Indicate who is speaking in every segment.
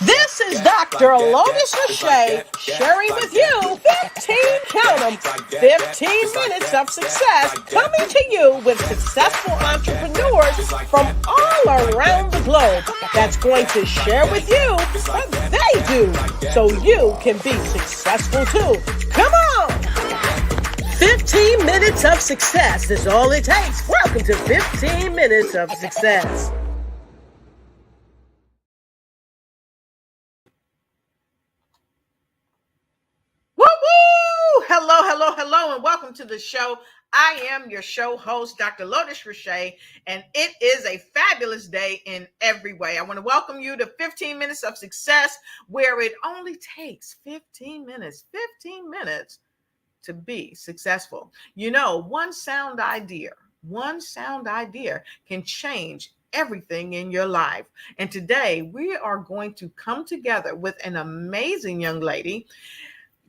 Speaker 1: This is Dr. Lotus Riché sharing with you 15, count 'em, 15 minutes of success, coming to you with successful entrepreneurs from all around the globe that's going to share with you what they do so you can be successful too. Come on! 15 minutes of success is all it takes. Welcome to 15 minutes of success. Woo-woo! Hello, and welcome to the show. I am your show host, Dr. Lotus Riché, and it is a fabulous day in every way. I want to welcome you to 15 Minutes of Success, where it only takes 15 minutes to be successful. You know, one sound idea can change everything in your life. And today we are going to come together with an amazing young lady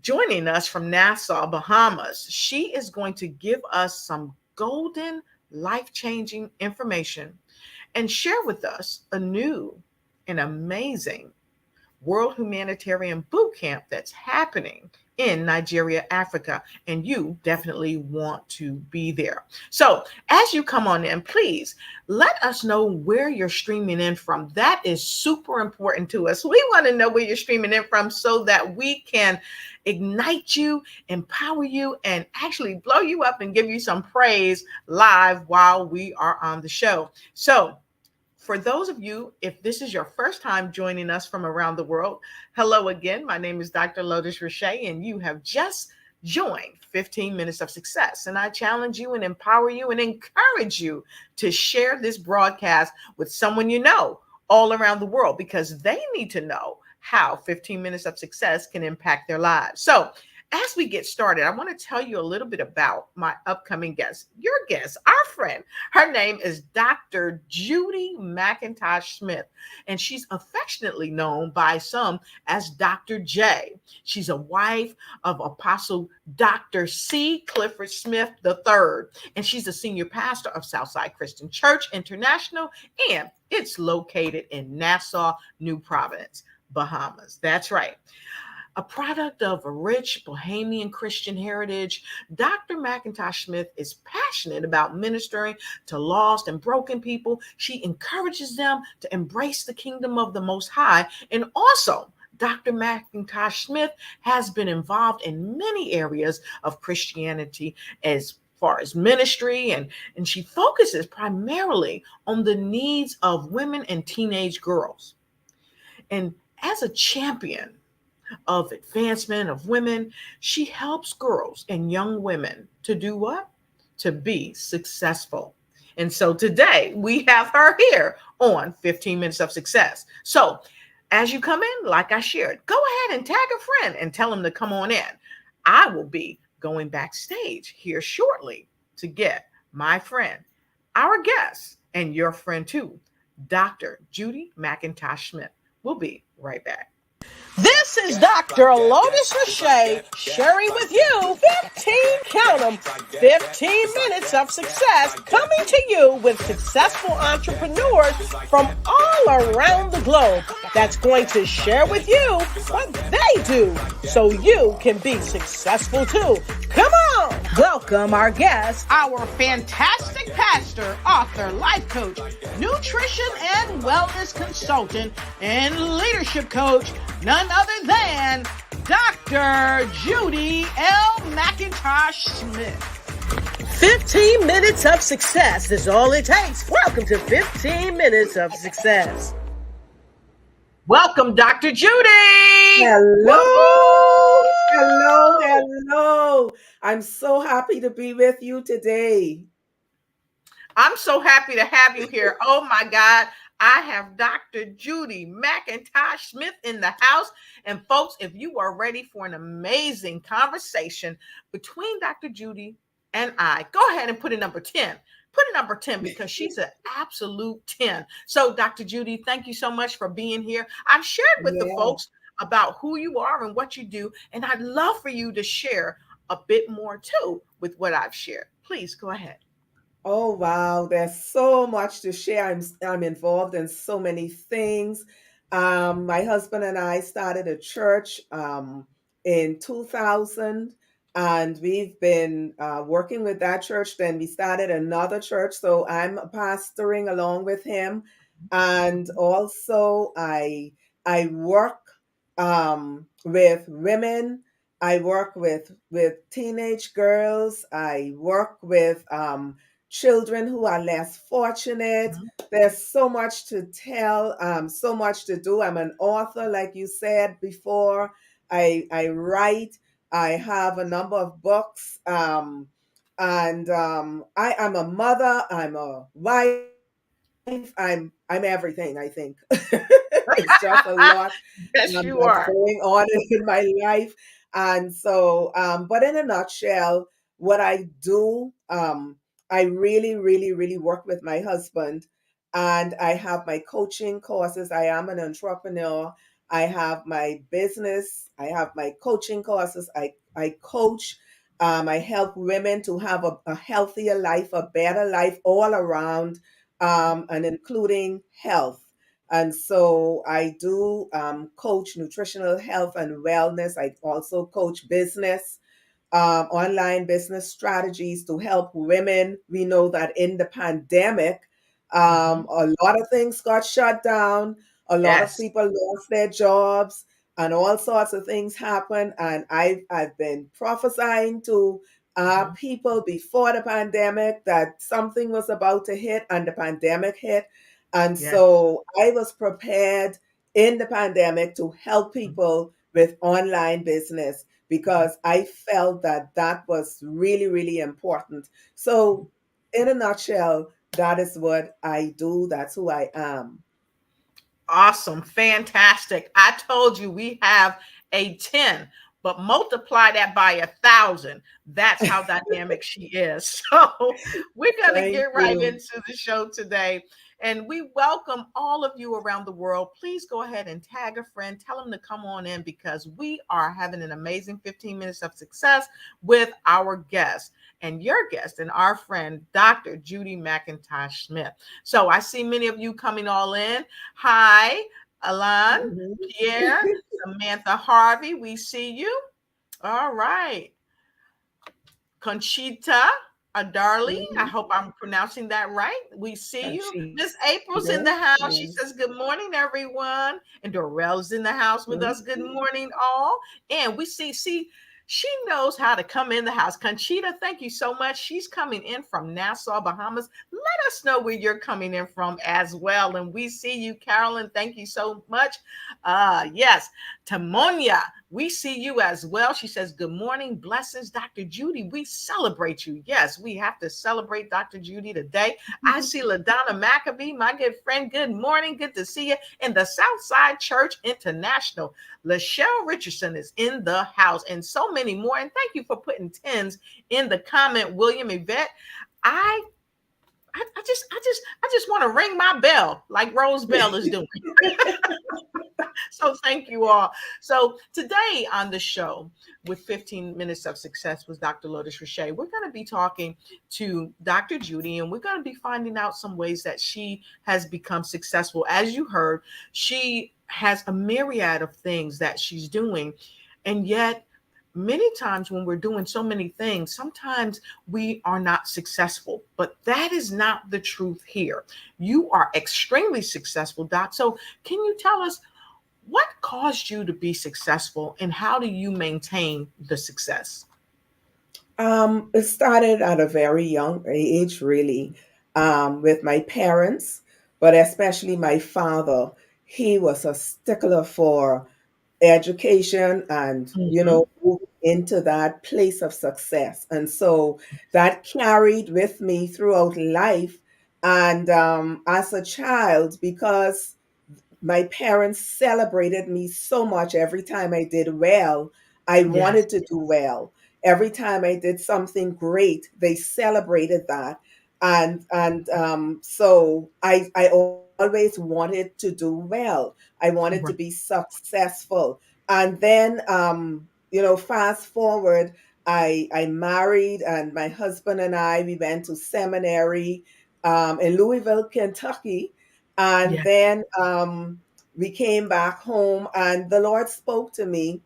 Speaker 1: joining us from Nassau, Bahamas. She is going to give us some golden, life-changing information and share with us a new and amazing World Humanitarian Bootcamp that's happening in Nigeria, Africa, and you definitely want to be there. So as you come on in, please let us know where you're streaming in from. That is super important to us. We want to know where you're streaming in from so that we can ignite you, empower you, and actually blow you up and give you some praise live while we are on the show. So for those of you, if this is your first time joining us from around the world, hello again. My name is Dr. Lotus Riché, and you have just joined 15 Minutes of Success. And I challenge you and empower you and encourage you to share this broadcast with someone you know all around the world, because they need to know how 15 Minutes of Success can impact their lives. So as we get started, I want to tell you a little bit about my upcoming guest, your guest, our friend. Her name is Dr. Judy McIntosh Smith, and she's affectionately known by some as Dr. J. She's a wife of Apostle Dr. C. Clifford Smith III, and she's a senior pastor of Southside Christian Church International, and it's located in Nassau, New Providence, Bahamas. That's right. A product of a rich Bohemian Christian heritage, Dr. McIntosh Smith is passionate about ministering to lost and broken people. She encourages them to embrace the kingdom of the Most High. And also, Dr. McIntosh Smith has been involved in many areas of Christianity as far as ministry, and she focuses primarily on the needs of women and teenage girls. And as a champion of advancement of women, she helps girls and young women to do what? To be successful. And so today we have her here on 15 Minutes of Success. So as you come in, like I shared, go ahead and tag a friend and tell them to come on in. I will be going backstage here shortly to get my friend, our guest, and your friend too, Dr. Judy McIntosh Smith. We'll be right back. This is Dr. Lotus Riché sharing with you 15, count 'em, 15 minutes of success, coming to you with successful entrepreneurs from all around the globe that's going to share with you what they do so you can be successful too. Come on! Welcome our guest, our fantastic pastor, author, life coach, nutrition and wellness consultant, and leadership coach, none other than Dr. Judy L. McIntosh Smith. 15 minutes of success is all it takes. Welcome to 15 Minutes of Success. Welcome, Dr. Judy.
Speaker 2: Hello. Hello. I'm so happy to be with you today.
Speaker 1: I'm so happy to have you here. Oh my God. I have Dr. Judy McIntosh Smith in the house. And folks, if you are ready for an amazing conversation between Dr. Judy and I, go ahead and put a number 10. Put a number 10 because she's an absolute 10. So Dr. Judy, thank you so much for being here. I've shared with the folks about who you are and what you do. And I'd love for you to share a bit more too with what I've shared. Please go ahead.
Speaker 2: Oh, wow. There's so much to share. I'm involved in so many things. My husband and I started a church in 2000, and we've been working with that church. Then we started another church, so I'm pastoring along with him, and also I work with women. I work with teenage girls. I work with children who are less fortunate.
Speaker 1: Mhm.
Speaker 2: There's so much to tell, so much to do. I'm an author, like you said before. I write. I have a number of books, and I am a mother. I'm a wife. I'm everything. I think it's just a lot
Speaker 1: Yes, you
Speaker 2: that's
Speaker 1: are.
Speaker 2: going on in my life. And so, but in a nutshell, what I do, I really, really, really work with my husband, and I have my coaching courses. I am an entrepreneur. I have my business. I have my coaching courses. I coach. I help women to have a healthier life, a better life all around, and including health. And so I do coach nutritional health and wellness. I also coach business, online business strategies to help women. We know that in the pandemic,
Speaker 1: Mhm.
Speaker 2: a lot of things got shut down, a lot of
Speaker 1: Yes.
Speaker 2: people lost their jobs, and all sorts of things happened. And I've been prophesying to
Speaker 1: Mhm.
Speaker 2: people before the pandemic that something was about to hit, and the pandemic hit. And
Speaker 1: Yes.
Speaker 2: so I was prepared in the pandemic to help
Speaker 1: Mhm.
Speaker 2: people with online business
Speaker 1: Mhm.
Speaker 2: because I felt that that was really, really important. So, in a nutshell, that is what I do. That's who I am.
Speaker 1: Awesome. Fantastic. I told you we have a 10, but multiply that by 1,000. That's how dynamic she is. So we're going to
Speaker 2: Thank
Speaker 1: get right
Speaker 2: you.
Speaker 1: into the show today. And we welcome all of you around the world. Please go ahead and tag a friend. Tell them to come on in because we are having an amazing 15 minutes of success with our guest and your guest and our friend, Dr. Judy McIntosh Smith. So I see many of you coming all in. Hi, Alan,
Speaker 2: Mhm.
Speaker 1: Pierre, Samantha Harvey, we see you. All right. Conchita Adarli, I
Speaker 2: Mhm.
Speaker 1: hope I'm pronouncing that right. We see you. Miss April's in
Speaker 2: Conchita.
Speaker 1: the house. She
Speaker 2: Yes.
Speaker 1: says, good morning, everyone. And Dorell's in the house with us. Good
Speaker 2: Mhm.
Speaker 1: morning, all. And we see, she knows how to come in the house. Conchita, thank you so much. She's coming in from Nassau, Bahamas. Let us know where you're coming in from as well. And we see you, Carolyn. Thank you so much. Yes, Tamonia, we see you as well. She says, good morning, blessings, Dr. Judy. We celebrate you. Yes, we have to celebrate Dr. Judy today. I see LaDonna Maccabee, my good friend. Good morning. Good to see you in the Southside Church International. Lachelle Richardson is in the house and so many more. And thank you for putting tens in the comment, William Yvette. I I just want to ring my bell like Rose Bell is doing. So thank you all. So today on the show with 15 minutes of success with Dr. Lotus Riché, we're going to be talking to Dr. Judy and we're going to be finding out some ways that she has become successful. As you heard, she has a myriad of things that she's doing, and yet many times when we're doing so many things, sometimes we are not successful, but that is not the truth here. You are extremely successful, Doc. So can you tell us what caused you to be successful and how do you maintain the success?
Speaker 2: It started at a very young age, really, with my parents, but especially my father. He was a stickler for education and,
Speaker 1: Mhm.
Speaker 2: moving into that place of success. And so that carried with me throughout life. And as a child, because my parents celebrated me so much every time I did well. I
Speaker 1: Yes.
Speaker 2: wanted to do well. Every time I did something great, they celebrated that. And so I always wanted to do well. I wanted to
Speaker 1: Right.
Speaker 2: be successful. And then fast forward, I married, and my husband and I, we went to seminary in Louisville, Kentucky. And
Speaker 1: Yes.
Speaker 2: then we came back home, and the Lord spoke to me,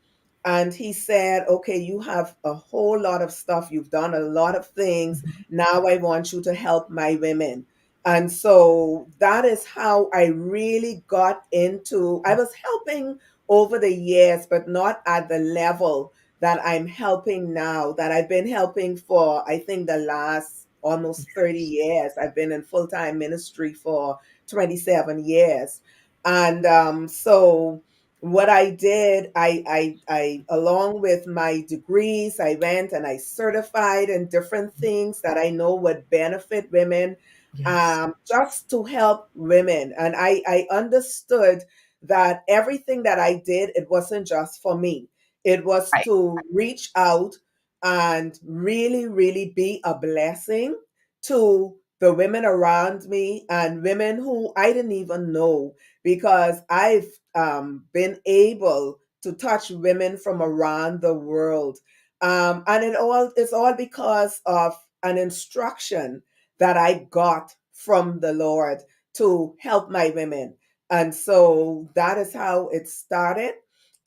Speaker 2: and He said, okay, you have a whole lot of stuff. You've done a lot of things.
Speaker 1: Mhm.
Speaker 2: Now I want you to help my women. And so that is how I really got into, I was helping over the years, but not at the level that I'm helping now, that I've been helping for, I think, the last almost 30 years. I've been in full-time ministry for 27 years. And so what I did, I, along with my degrees, I went and I certified in different things that I know would benefit women,
Speaker 1: Yes.
Speaker 2: just to help women. And I understood that everything that I did, it wasn't just for me. It was
Speaker 1: Right.
Speaker 2: to reach out and really, really be a blessing to the women around me and women who I didn't even know, because I've been able to touch women from around the world. And it's all because of an instruction that I got from the Lord to help my women. And so that is how it started.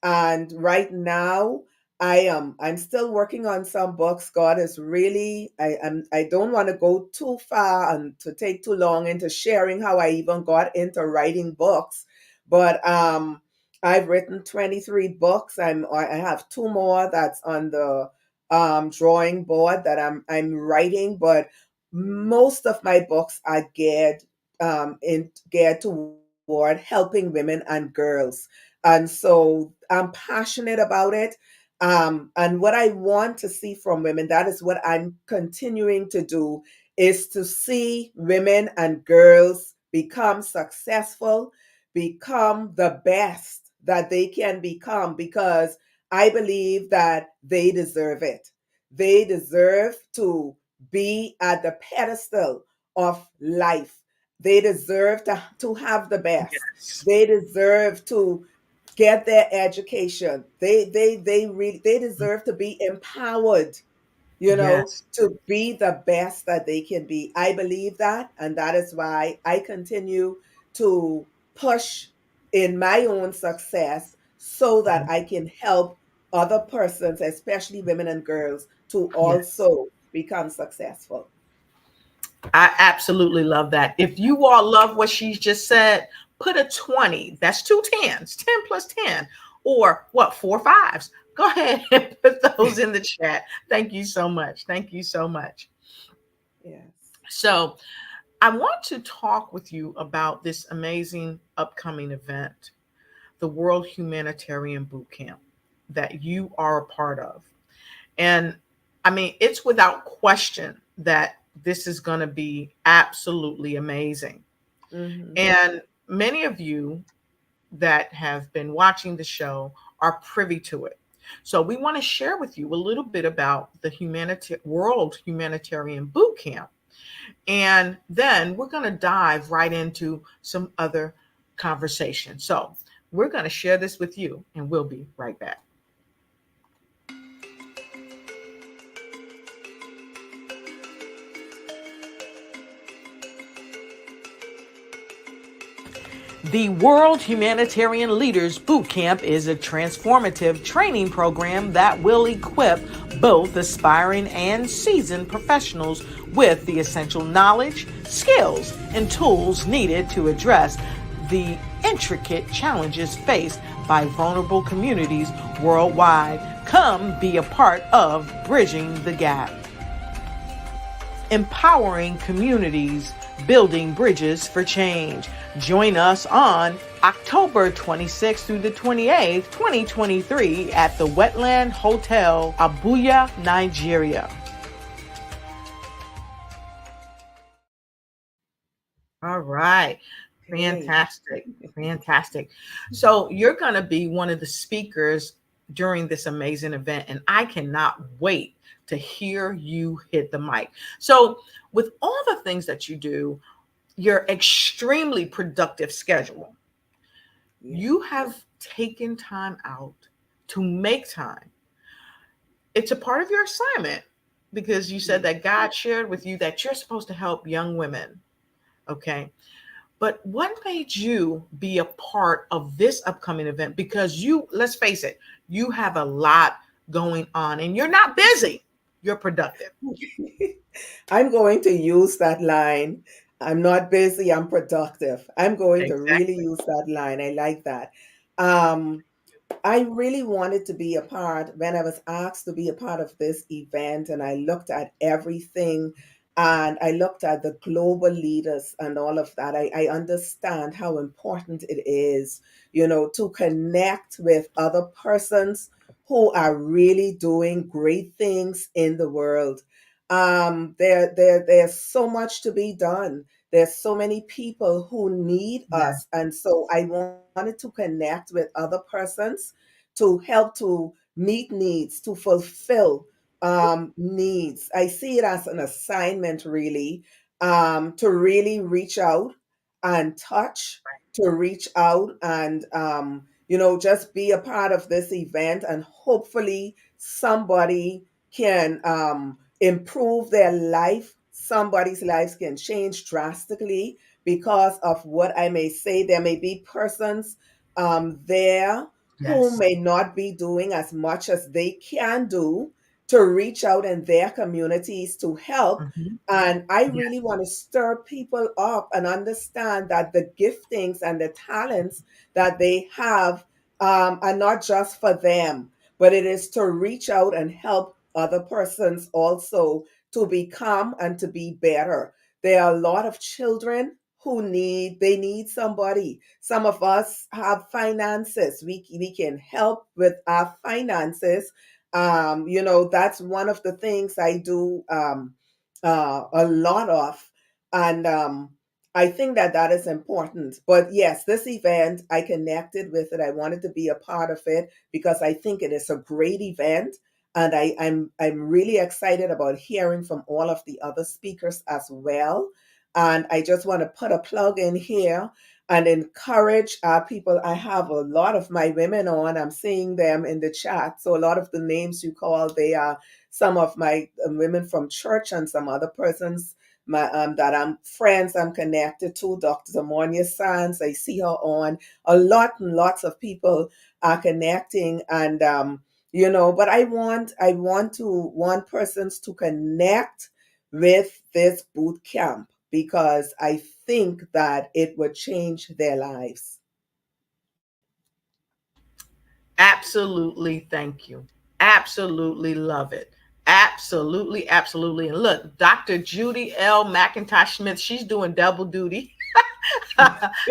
Speaker 2: And right now, I'm still working on some books. God is really, I don't want to go too far and to take too long into sharing how I even got into writing books, but I've written 23 books. I have two more that's on the drawing board that I'm writing, but most of my books are geared toward helping women and girls. And so I'm passionate about it. And what I want to see from women, that is what I'm continuing to do, is to see women and girls become successful, become the best that they can become, because I believe that they deserve it. They deserve to be at the pedestal of life. They deserve to have the best.
Speaker 1: Yes.
Speaker 2: They deserve to get their education. They deserve to be empowered,
Speaker 1: Yes.
Speaker 2: to be the best that they can be. I believe that, and that is why I continue to push in my own success so that
Speaker 1: Mhm.
Speaker 2: I can help other persons, especially women and girls, to
Speaker 1: Yes.
Speaker 2: also become successful.
Speaker 1: I absolutely love that. If you all love what she just said, put a 20. That's two tens, 10 plus 10, or what, four fives. Go ahead and put those in the chat. Thank you so much. Thank you so much.
Speaker 2: Yes.
Speaker 1: So, I want to talk with you about this amazing upcoming event, the World Humanitarian Bootcamp that you are a part of. And I mean, it's without question that this is going to be absolutely amazing.
Speaker 2: Hmm.
Speaker 1: And many of you that have been watching the show are privy to it. So we want to share with you a little bit about the World Humanitarian Boot Camp. And then we're going to dive right into some other conversation. So we're going to share this with you, and we'll be right back. The World Humanitarian Leaders Bootcamp is a transformative training program that will equip both aspiring and seasoned professionals with the essential knowledge, skills, and tools needed to address the intricate challenges faced by vulnerable communities worldwide. Come be a part of Bridging the Gap, empowering communities, building bridges for change. Join us on October 26th through the 28th, 2023 at the Wetland Hotel, Abuja, Nigeria. All right.
Speaker 2: Okay.
Speaker 1: Fantastic. Fantastic. So you're going to be one of the speakers during this amazing event, and I cannot wait to hear you hit the mic. So, with all the things that you do, your extremely productive schedule,
Speaker 2: Yeah.
Speaker 1: you have taken time out to make time. It's a part of your assignment because you said
Speaker 2: Yeah.
Speaker 1: that God shared with you that you're supposed to help young women. Okay. But what made you be a part of this upcoming event? Because you, let's face it, you have a lot going on and you're not busy, you're productive.
Speaker 2: I'm going to use that line. I'm not busy, I'm productive. I'm going to really
Speaker 1: Exactly.
Speaker 2: use that line. I like that. Um, I really wanted to be a part when I was asked to be a part of this event, and I looked at everything and I looked at the global leaders and all of that. I understand how important it is, to connect with other persons who are really doing great things in the world. There's so much to be done. There's so many people who need
Speaker 1: Yeah.
Speaker 2: us. And so I wanted to connect with other persons to help to meet needs, to fulfill needs. I see it as an assignment, really, to really reach out and touch, to reach out and, just be a part of this event. And hopefully, somebody can improve their life. Somebody's lives can change drastically because of what I may say. There may be persons there who
Speaker 1: Yes.
Speaker 2: may not be doing as much as they can do to reach out in their communities to help.
Speaker 1: Mhm.
Speaker 2: And I
Speaker 1: Yes.
Speaker 2: really want to stir people up and understand that the giftings and the talents that they have are not just for them, but it is to reach out and help other persons also to become and to be better. There are a lot of children who need somebody. Some of us have finances. We can help with our finances. That's one of the things I do a lot of. And I think that that is important. But yes, this event, I connected with it. I wanted to be a part of it because I think it is a great event. And I'm really excited about hearing from all of the other speakers as well. And I just want to put a plug in here and encourage people. I have a lot of my women on. I'm seeing them in the chat. So a lot of the names you call, they are some of my women from church and some other persons that I'm friends, I'm connected to. Dr. Zamonia Sands, I see her on. A lot and lots of people are connecting, and but I want persons to connect with this boot camp because I think that it would change their lives.
Speaker 1: Absolutely. Thank you. Absolutely love it. Absolutely. Absolutely. And look, Dr. Judy L. McIntosh Smith, she's doing double duty.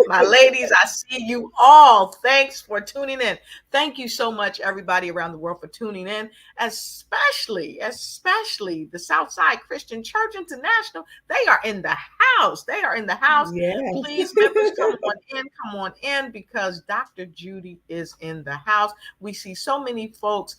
Speaker 1: My ladies, I see you all. Thanks for tuning in. Thank you so much, everybody around the world, for tuning in, especially the Southside Christian Church International. They are in the house. They are in the house.
Speaker 2: Yes.
Speaker 1: Please, members, come on in, because Dr. Judy is in the house. We see so many folks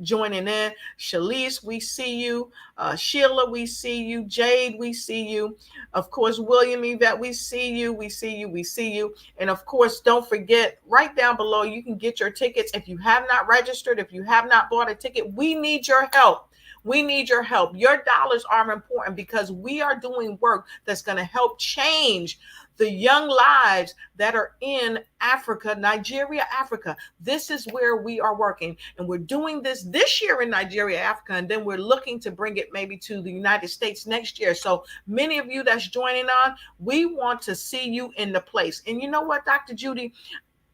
Speaker 1: joining in. Shalise, we see you. Sheila, we see you. Jade, we see you. Of course, William, Yvette, we see you. We see you. We see you. And of course, don't forget, right down below, you can get your tickets. If you have not registered, if you have not bought a ticket, we need your help. We need your help. Your dollars are important because we are doing work that's going to help change the young lives that are in Africa, Nigeria, Africa. This is where we are working. And we're doing this year in Nigeria, Africa. And then we're looking to bring it maybe to the United States next year. So many of you that's joining on, we want to see you in the place. And you know what, Dr. Judy?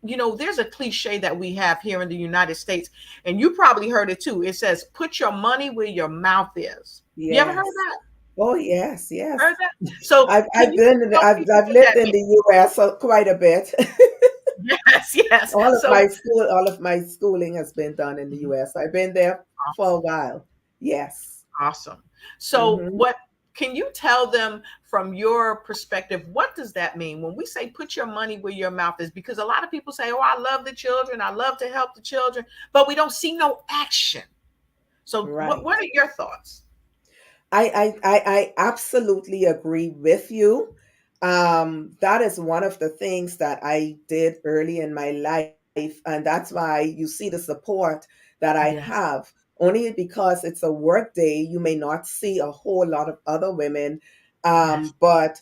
Speaker 1: There's a cliche that we have here in the United States, and you probably heard it too. It says, put your money where your mouth is. You ever heard
Speaker 2: Yes.
Speaker 1: that?
Speaker 2: Oh yes, yes.
Speaker 1: Heard that? So can
Speaker 2: I've
Speaker 1: you
Speaker 2: been in
Speaker 1: tell people
Speaker 2: I've
Speaker 1: what
Speaker 2: lived
Speaker 1: that
Speaker 2: in
Speaker 1: means?
Speaker 2: the US quite a bit.
Speaker 1: Yes, yes. So
Speaker 2: All of my schooling has been done in the US. I've been there for a while. Yes.
Speaker 1: awesome. So
Speaker 2: Hmm.
Speaker 1: what can you tell them from your perspective? What does that mean when we say put your money where your mouth is? Because a lot of people say, "Oh, I love the children. I love to help the children," but we don't see no action. So what
Speaker 2: Right.
Speaker 1: are your thoughts?
Speaker 2: I absolutely agree with you. That is one of the things that I did early in my life, and that's why you see the support that I
Speaker 1: Yes.
Speaker 2: have. Only because it's a work day, you may not see a whole lot of other women,
Speaker 1: Yes.
Speaker 2: but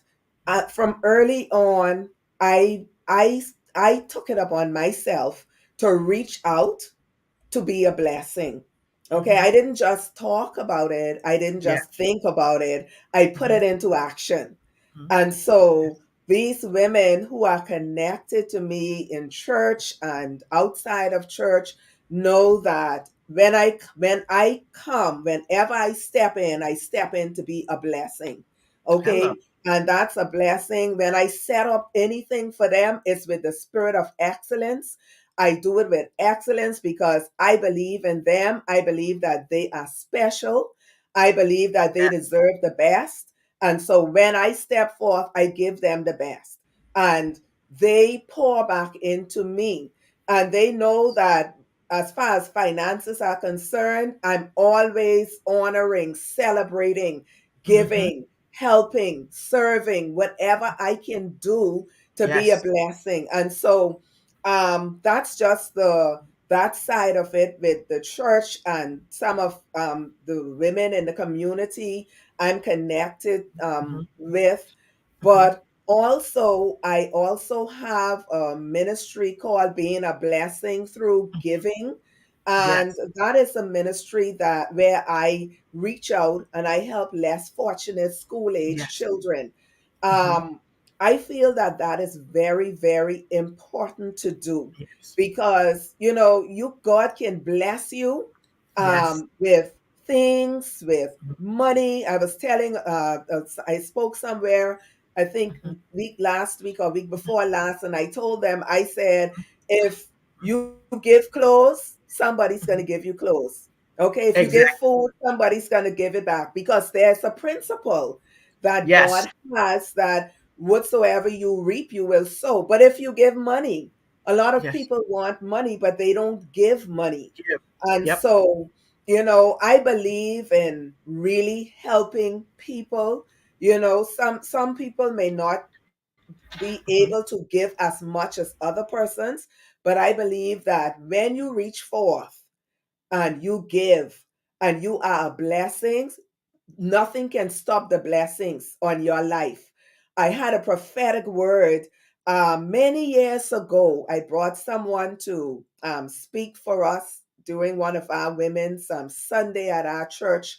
Speaker 2: from early on, I I I took it upon myself to reach out to be a blessing. Okay,
Speaker 1: Mm-hmm.
Speaker 2: I didn't just talk about it, I didn't
Speaker 1: Yeah.
Speaker 2: just think about it, I put
Speaker 1: Mm-hmm.
Speaker 2: it into action.
Speaker 1: Mm-hmm.
Speaker 2: And so these women who are connected to me in church and outside of church know that when I come, whenever I step in to be a blessing.
Speaker 1: Hello.
Speaker 2: Okay? And that's a blessing. When I set up anything for them, it's with the spirit of excellence. I do it with excellence because I believe in them. I believe that they are special. I believe that they
Speaker 1: Yeah.
Speaker 2: deserve the best. And so when I step forth, I give them the best. And they pour back into me. And they know that as far as finances are concerned, I'm always honoring, celebrating,
Speaker 1: Mm-hmm.
Speaker 2: giving, helping, serving, whatever I can do to be a
Speaker 1: Yes.
Speaker 2: blessing. And so that's just that side of it with the church and some of the women in the community I'm connected
Speaker 1: Mm-hmm.
Speaker 2: with.
Speaker 1: Mm-hmm.
Speaker 2: But also, I also have a ministry called Being a Blessing Through Giving. And
Speaker 1: Yes.
Speaker 2: that is a ministry that where I reach out and I help less fortunate school age
Speaker 1: Yes.
Speaker 2: children.
Speaker 1: Mm-hmm.
Speaker 2: Um, I feel that that is very, very important to do
Speaker 1: Yes.
Speaker 2: because you God can bless you
Speaker 1: Yes.
Speaker 2: with things, with
Speaker 1: Mm-hmm.
Speaker 2: money. I was telling, I spoke somewhere, I think
Speaker 1: Mm-hmm.
Speaker 2: last week or week before last, and I told them, I said, if you give clothes, somebody's going to give you clothes. Okay, if you give
Speaker 1: Exactly.
Speaker 2: food, somebody's going to give it back because there's a principle that
Speaker 1: Yes.
Speaker 2: God has that whatsoever you reap, you will sow. But if you give money, a lot of
Speaker 1: Yes.
Speaker 2: people want money, but they don't give money.
Speaker 1: Give.
Speaker 2: And
Speaker 1: Yep.
Speaker 2: so, I believe in really helping people. Some people may not be
Speaker 1: Mm-hmm.
Speaker 2: able to give as much as other persons, but I believe that when you reach forth and you give and you are a blessing, nothing can stop the blessings on your life. I had a prophetic word many years ago. I brought someone to speak for us during one of our women's Sunday at our church.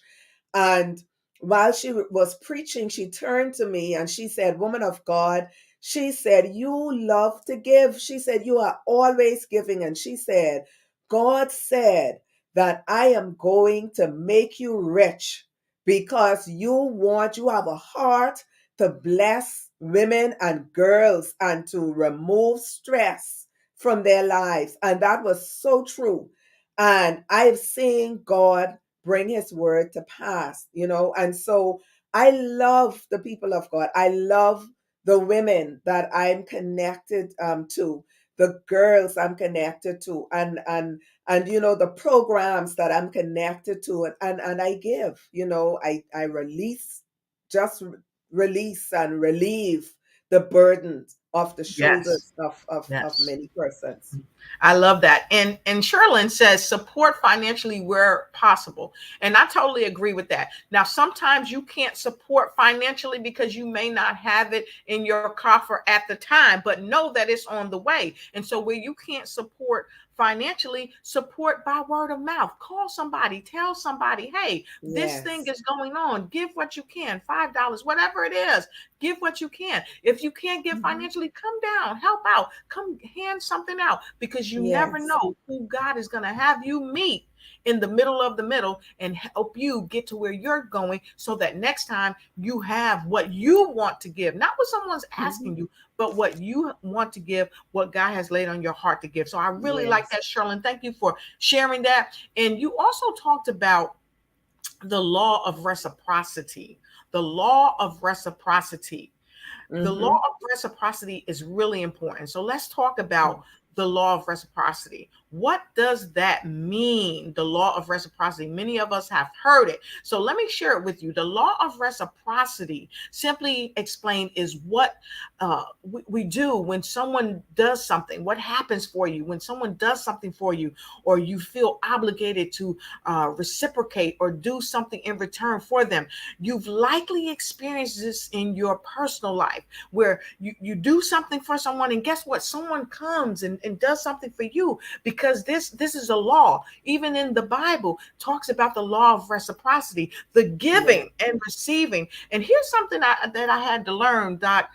Speaker 2: And while she was preaching, she turned to me and she said, "Woman of God," she said, "you love to give." She said, "You are always giving." And she said, "God said that I am going to make you rich because you have a heart to bless women and girls and to remove stress from their lives." And that was so true. And I've seen God bring his word to pass, and so I love the people of God. I love the women that I'm connected to, the girls I'm connected to, and the programs that I'm connected to, and I give, I release, just release and relieve the burdens off the
Speaker 1: Yes.
Speaker 2: shoulders of
Speaker 1: Yes.
Speaker 2: many persons.
Speaker 1: I love that. And Sherlyn says support financially where possible. And I totally agree with that. Now, sometimes you can't support financially because you may not have it in your coffer at the time, but know that it's on the way. And so where you can't support financially, support by word of mouth. Call somebody, tell somebody, hey, this thing
Speaker 2: Yes.
Speaker 1: is going on. Give what you can, $5, whatever it is. Give what you can. If you can't give
Speaker 2: Mhm.
Speaker 1: financially, come down, help out, come hand something out because you never
Speaker 2: Yes.
Speaker 1: know who God is going to have you meet in the middle of the middle and help you get to where you're going so that next time you have what you want to give, not what someone's
Speaker 2: Mhm.
Speaker 1: asking you, but what you want to give, what God has laid on your heart to give. So I really like
Speaker 2: Yes.
Speaker 1: that, Sherlyn. Thank you for sharing that. And you also talked about the law of reciprocity. The law of reciprocity. The law
Speaker 2: Mhm.
Speaker 1: of reciprocity is really important. So let's talk about the law of reciprocity. What does that mean? The law of reciprocity. Many of us have heard it. So let me share it with you. The law of reciprocity, simply explained, is what we do when someone does something. What happens for you when someone does something for you, or you feel obligated to reciprocate or do something in return for them. You've likely experienced this in your personal life, where you do something for someone, and guess what? Someone comes and does something for you, because this is a law. Even in the Bible, talks about the law of reciprocity, the
Speaker 2: Yeah.
Speaker 1: giving and receiving. And here's something that I had to learn, Doc,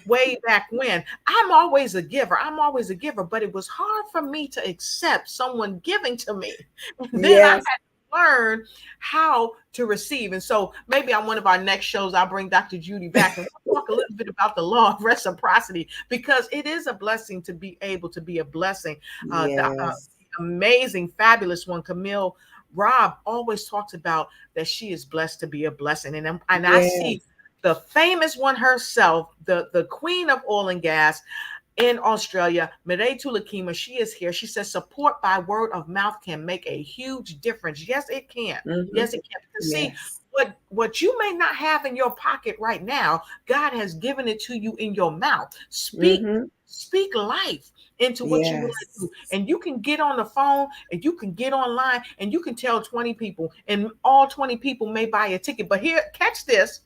Speaker 1: way back when. I'm always a giver. I'm always a giver, but it was hard for me to accept someone giving to me. And then I had
Speaker 2: Yes.
Speaker 1: to learn how to receive. And so maybe on one of our next shows, I'll bring Dr. Judy back and we'll talk a little bit about the law of reciprocity, because it is a blessing to be able to be a blessing.
Speaker 2: Yes.
Speaker 1: The amazing, fabulous one, Camille Robb, always talks about that she is blessed to be a blessing. And I see
Speaker 2: Yes.
Speaker 1: the famous one herself, the queen of oil and gas in Australia, Mireille Tulakima. She is here. She says support by word of mouth can make a huge difference. Yes, it can.
Speaker 2: Hmm.
Speaker 1: Yes, it can. Because see,
Speaker 2: Yes.
Speaker 1: what you may not have in your pocket right now, God has given it to you in your mouth.
Speaker 2: Hmm.
Speaker 1: Speak life into what you want to
Speaker 2: Yes.
Speaker 1: do. And you can get on the phone and you can get online and you can tell 20 people, and all 20 people may buy a ticket. But here, catch this,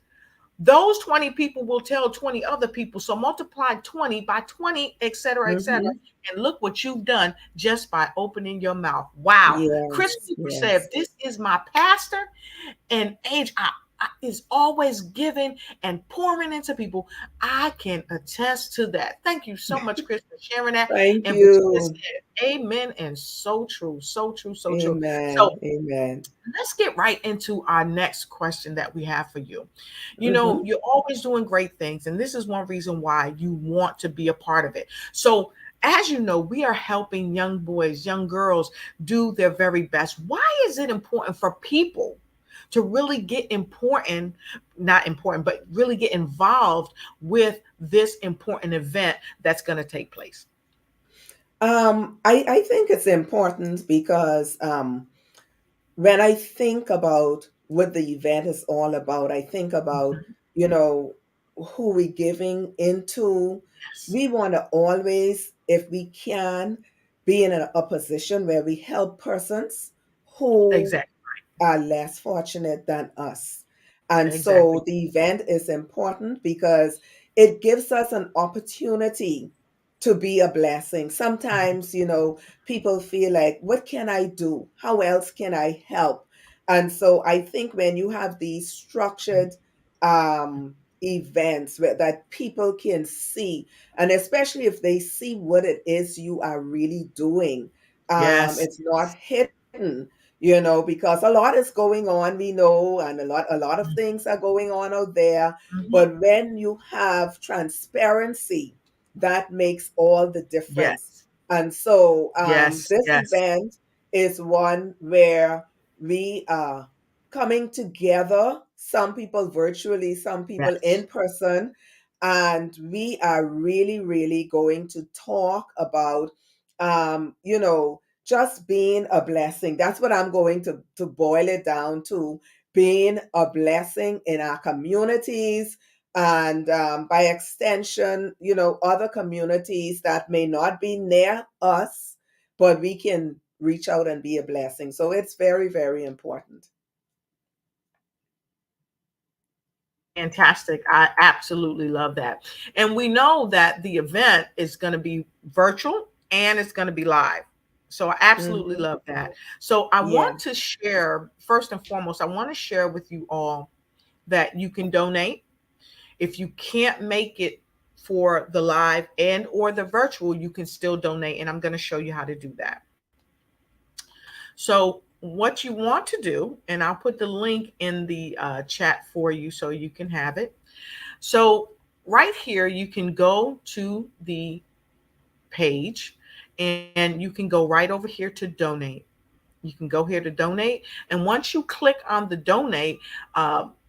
Speaker 1: those 20 people will tell 20 other people. So multiply 20 by 20, et cetera, et cetera.
Speaker 2: Hmm.
Speaker 1: And look what you've done just by opening your mouth. Wow. Chris
Speaker 2: Yes.
Speaker 1: Cooper said,
Speaker 2: Yes.
Speaker 1: this is my pastor, and age is always giving and pouring into people. I can attest to that. Thank you so much, Chris, for sharing that.
Speaker 2: Thank
Speaker 1: And what you just
Speaker 2: you.
Speaker 1: said, amen, and so true, so true, so true.
Speaker 2: Amen.
Speaker 1: So
Speaker 2: Amen.
Speaker 1: let's get right into our next question that we have for you. You know,
Speaker 2: Hmm.
Speaker 1: you're always doing great things, and this is one reason why you want to be a part of it. So, as you know, we are helping young boys, young girls do their very best. Why is it important for people to really get important, not important, but really get involved with this important event that's going to take place?
Speaker 2: I think it's important because when I think about what the event is all about, I think about,
Speaker 1: Mhm.
Speaker 2: you know, who we giving into.
Speaker 1: Yes,
Speaker 2: We want to always, if we can, be in a position where we help persons who
Speaker 1: exactly,
Speaker 2: are less fortunate than us. And
Speaker 1: exactly.
Speaker 2: so the event is important because it gives us an opportunity to be a blessing. Sometimes, people feel like, what can I do? How else can I help? And so I think when you have these structured events that people can see, and especially if they see what it is you are really doing,
Speaker 1: Yes,
Speaker 2: it's not hidden, because a lot is going on, we know, and a lot of things are going on out there.
Speaker 1: mhm.
Speaker 2: But when you have transparency, that makes all the difference.
Speaker 1: Yes,
Speaker 2: And so
Speaker 1: yes,
Speaker 2: this
Speaker 1: yes,
Speaker 2: event is one where we are coming together, some people virtually, some people
Speaker 1: yes.
Speaker 2: in person, and we are really, really going to talk about just being a blessing. That's what I'm going to boil it down to, being a blessing in our communities, and by extension, other communities that may not be near us, but we can reach out and be a blessing. So it's very, very important.
Speaker 1: Fantastic. I absolutely love that. And we know that the event is going to be virtual and it's going to be live. So I absolutely
Speaker 2: Hmm.
Speaker 1: love that. So I
Speaker 2: Yeah.
Speaker 1: want to share, first and foremost, I want to share with you all that you can donate. If you can't make it for the live and or the virtual, you can still donate. And I'm going to show you how to do that. So what you want to do, and I'll put the link in the chat for you so you can have it. So right here, you can go to the page and you can go right over here to donate. You can go here to donate. And once you click on the donate,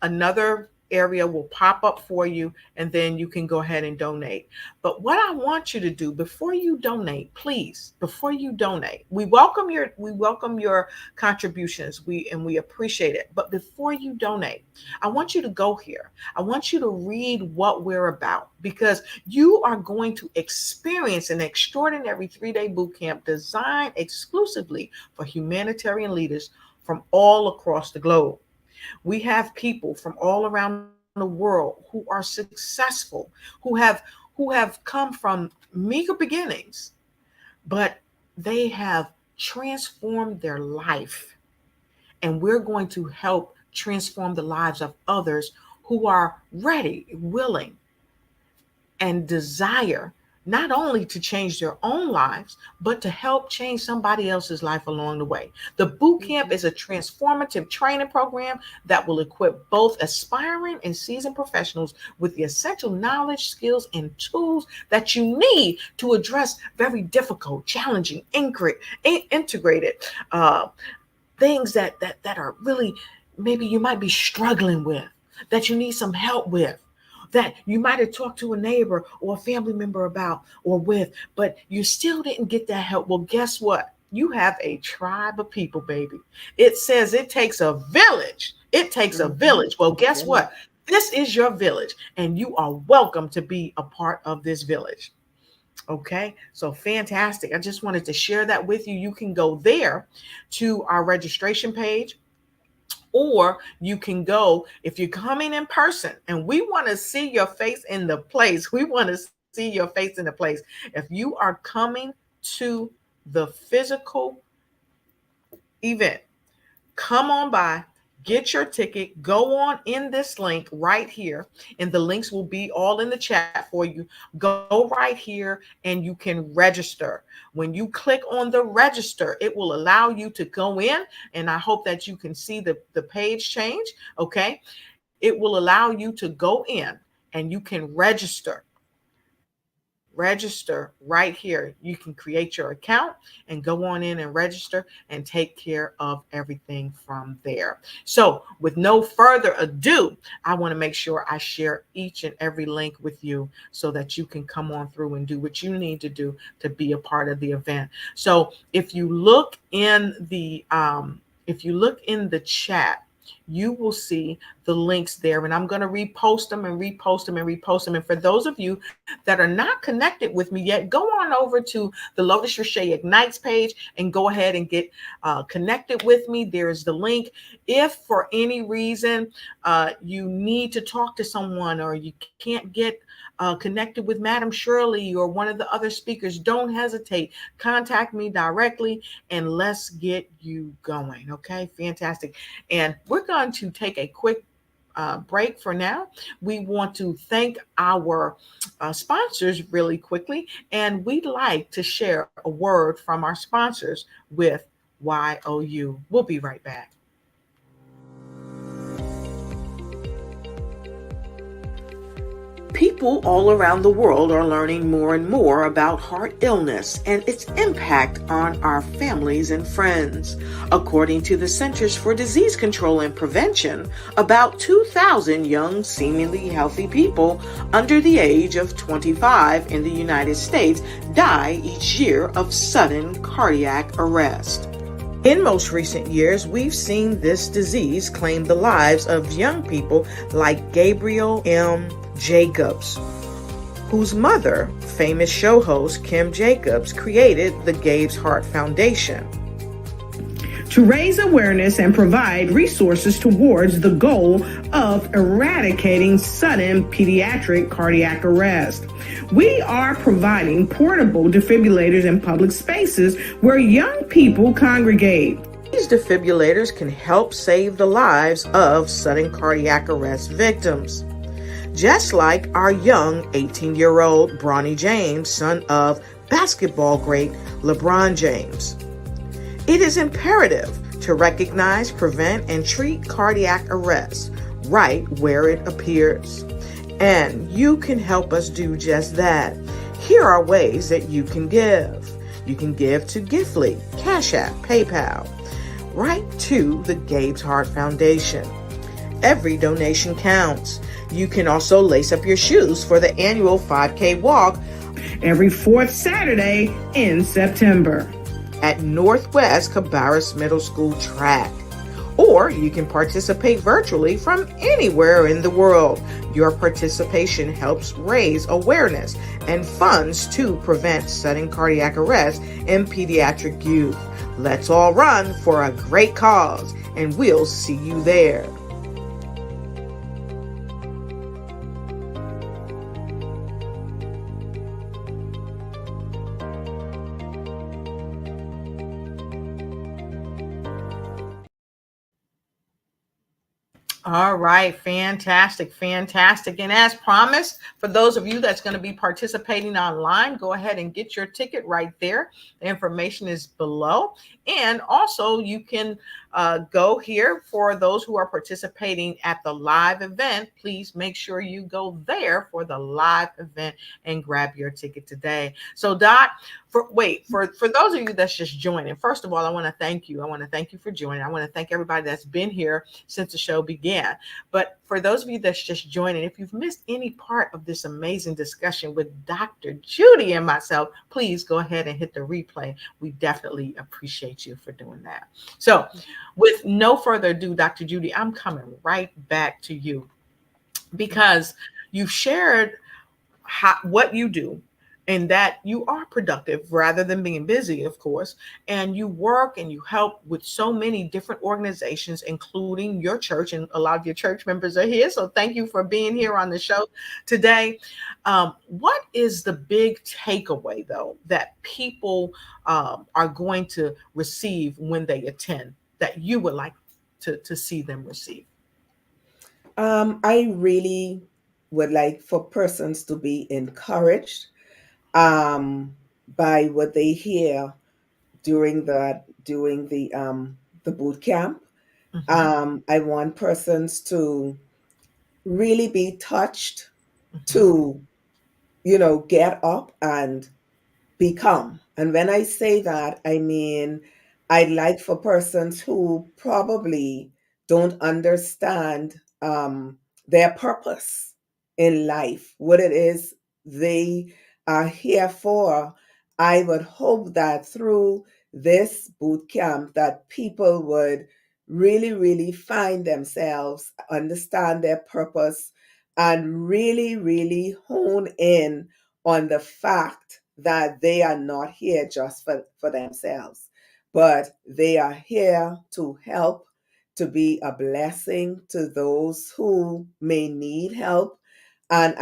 Speaker 1: another area will pop up for you, and then you can go ahead and donate. But what I want you to do before you donate, please, before you donate, we welcome your contributions. We appreciate it. But before you donate, I want you to go here. I want you to read what we're about, because you are going to experience an extraordinary 3-day boot camp designed exclusively for humanitarian leaders from all across the globe. We have people from all around the world who are successful, who have come from meager beginnings, but they have transformed their life. And we're going to help transform the lives of others who are ready, willing, and desire not only to change their own lives, but to help change somebody else's life along the way. The boot camp is a transformative training program that will equip both aspiring and seasoned professionals with the essential knowledge, skills, and tools that you need to address very difficult, challenging, integrated things that are really, maybe you might be struggling with, that you need some help with, that you might have talked to a neighbor or a family member about or with, but you still didn't get that help. Well, guess what? You have a tribe of people, baby. It says it takes a village. It takes a village. Well, guess what? This is your village, and you are welcome to be a part of this village. Okay, so fantastic. I just wanted to share that with you. You can go there to our registration page, or you can go, if you're coming in person, and we want to see your face in the place. We want to see your face in the place. If you are coming to the physical event, come on by, get your ticket, go on in this link right here, and the links will be all in the chat for you. Go right here and you can register. When you click on the register, it will allow you to go in, and I hope that you can see the page change, okay? It will allow you to go in and you can register right here. You can create your account and go on in and register and take care of everything from there. So with no further ado, I want to make sure I share each and every link with you so that you can come on through and do what you need to do to be a part of the event. So if you look in the chat, you will see the links there, and I'm going to repost them and repost them and repost them. And for those of you that are not connected with me yet, go on over to the Lotus Riché Ignites page and go ahead and get connected with me. There's the link. If for any reason you need to talk to someone, or you can't get connected with Madam Shirley or one of the other speakers, don't hesitate. Contact me directly and let's get you going. Okay, fantastic. And we're going to take a quick break for now. We want to thank our sponsors really quickly, and we'd like to share a word from our sponsors with YOU. We'll be right back. People all around the world are learning more and more about heart illness and its impact on our families and friends. According to the Centers for Disease Control and Prevention, about 2,000 young, seemingly healthy people under the age of 25 in the United States die each year of sudden cardiac arrest. In most recent years, we've seen this disease claim the lives of young people like Gabriel M. Jacobs, whose mother, famous show host Kim Jacobs, created the Gabe's Heart Foundation to raise awareness and provide resources towards the goal of eradicating sudden pediatric cardiac arrest. We are providing portable defibrillators in public spaces where young people congregate. These defibrillators can help save the lives of sudden cardiac arrest victims, just like our young 18-year-old Bronny James, son of basketball great LeBron James. It is imperative to recognize, prevent, and treat cardiac arrest right where it appears. And you can help us do just that. Here are ways that you can give. You can give to Giftly, Cash App, PayPal, right to the Gabe's Heart Foundation. Every donation counts. You can also lace up your shoes for the annual 5K walk
Speaker 3: every fourth Saturday in September
Speaker 1: at Northwest Cabarrus Middle School track. Or you can participate virtually from anywhere in the world. Your participation helps raise awareness and funds to prevent sudden cardiac arrest in pediatric youth. Let's all run for a great cause, and we'll see you there. All right, fantastic, fantastic. And as promised, for those of you that's going to be participating online, go ahead and get your ticket right there. The information is below. And also you can go here for those who are participating at the live event. Please make sure you go there for the live event and grab your ticket today. So Doc, for those of you that's just joining, first of all, I want to thank you. I want to thank you for joining. I want to thank everybody that's been here since the show began. But for those of you that's just joining, if you've missed any part of this amazing discussion with Dr. Judy and myself, please go ahead and hit the replay. We definitely appreciate you for doing that. So with no further ado, Dr. Judy, I'm coming right back to you because you've shared what you do, and that you are productive rather than being busy, of course, and you work and you help with so many different organizations, including your church, and a lot of your church members are here. So thank you for being here on the show today. What is the big takeaway, though, that people are going to receive when they attend that you would like to see them receive?
Speaker 2: I really would like for persons to be encouraged by what they hear during the boot camp. I want persons to really be touched to get up and become. And when I say that, I mean I'd like for persons who probably don't understand their purpose in life, what it is they are here for. I would hope that through this boot camp that people would really, really find themselves, understand their purpose, and really, really hone in on the fact that they are not here just for themselves, but they are here to help, to be a blessing to those who may need help. And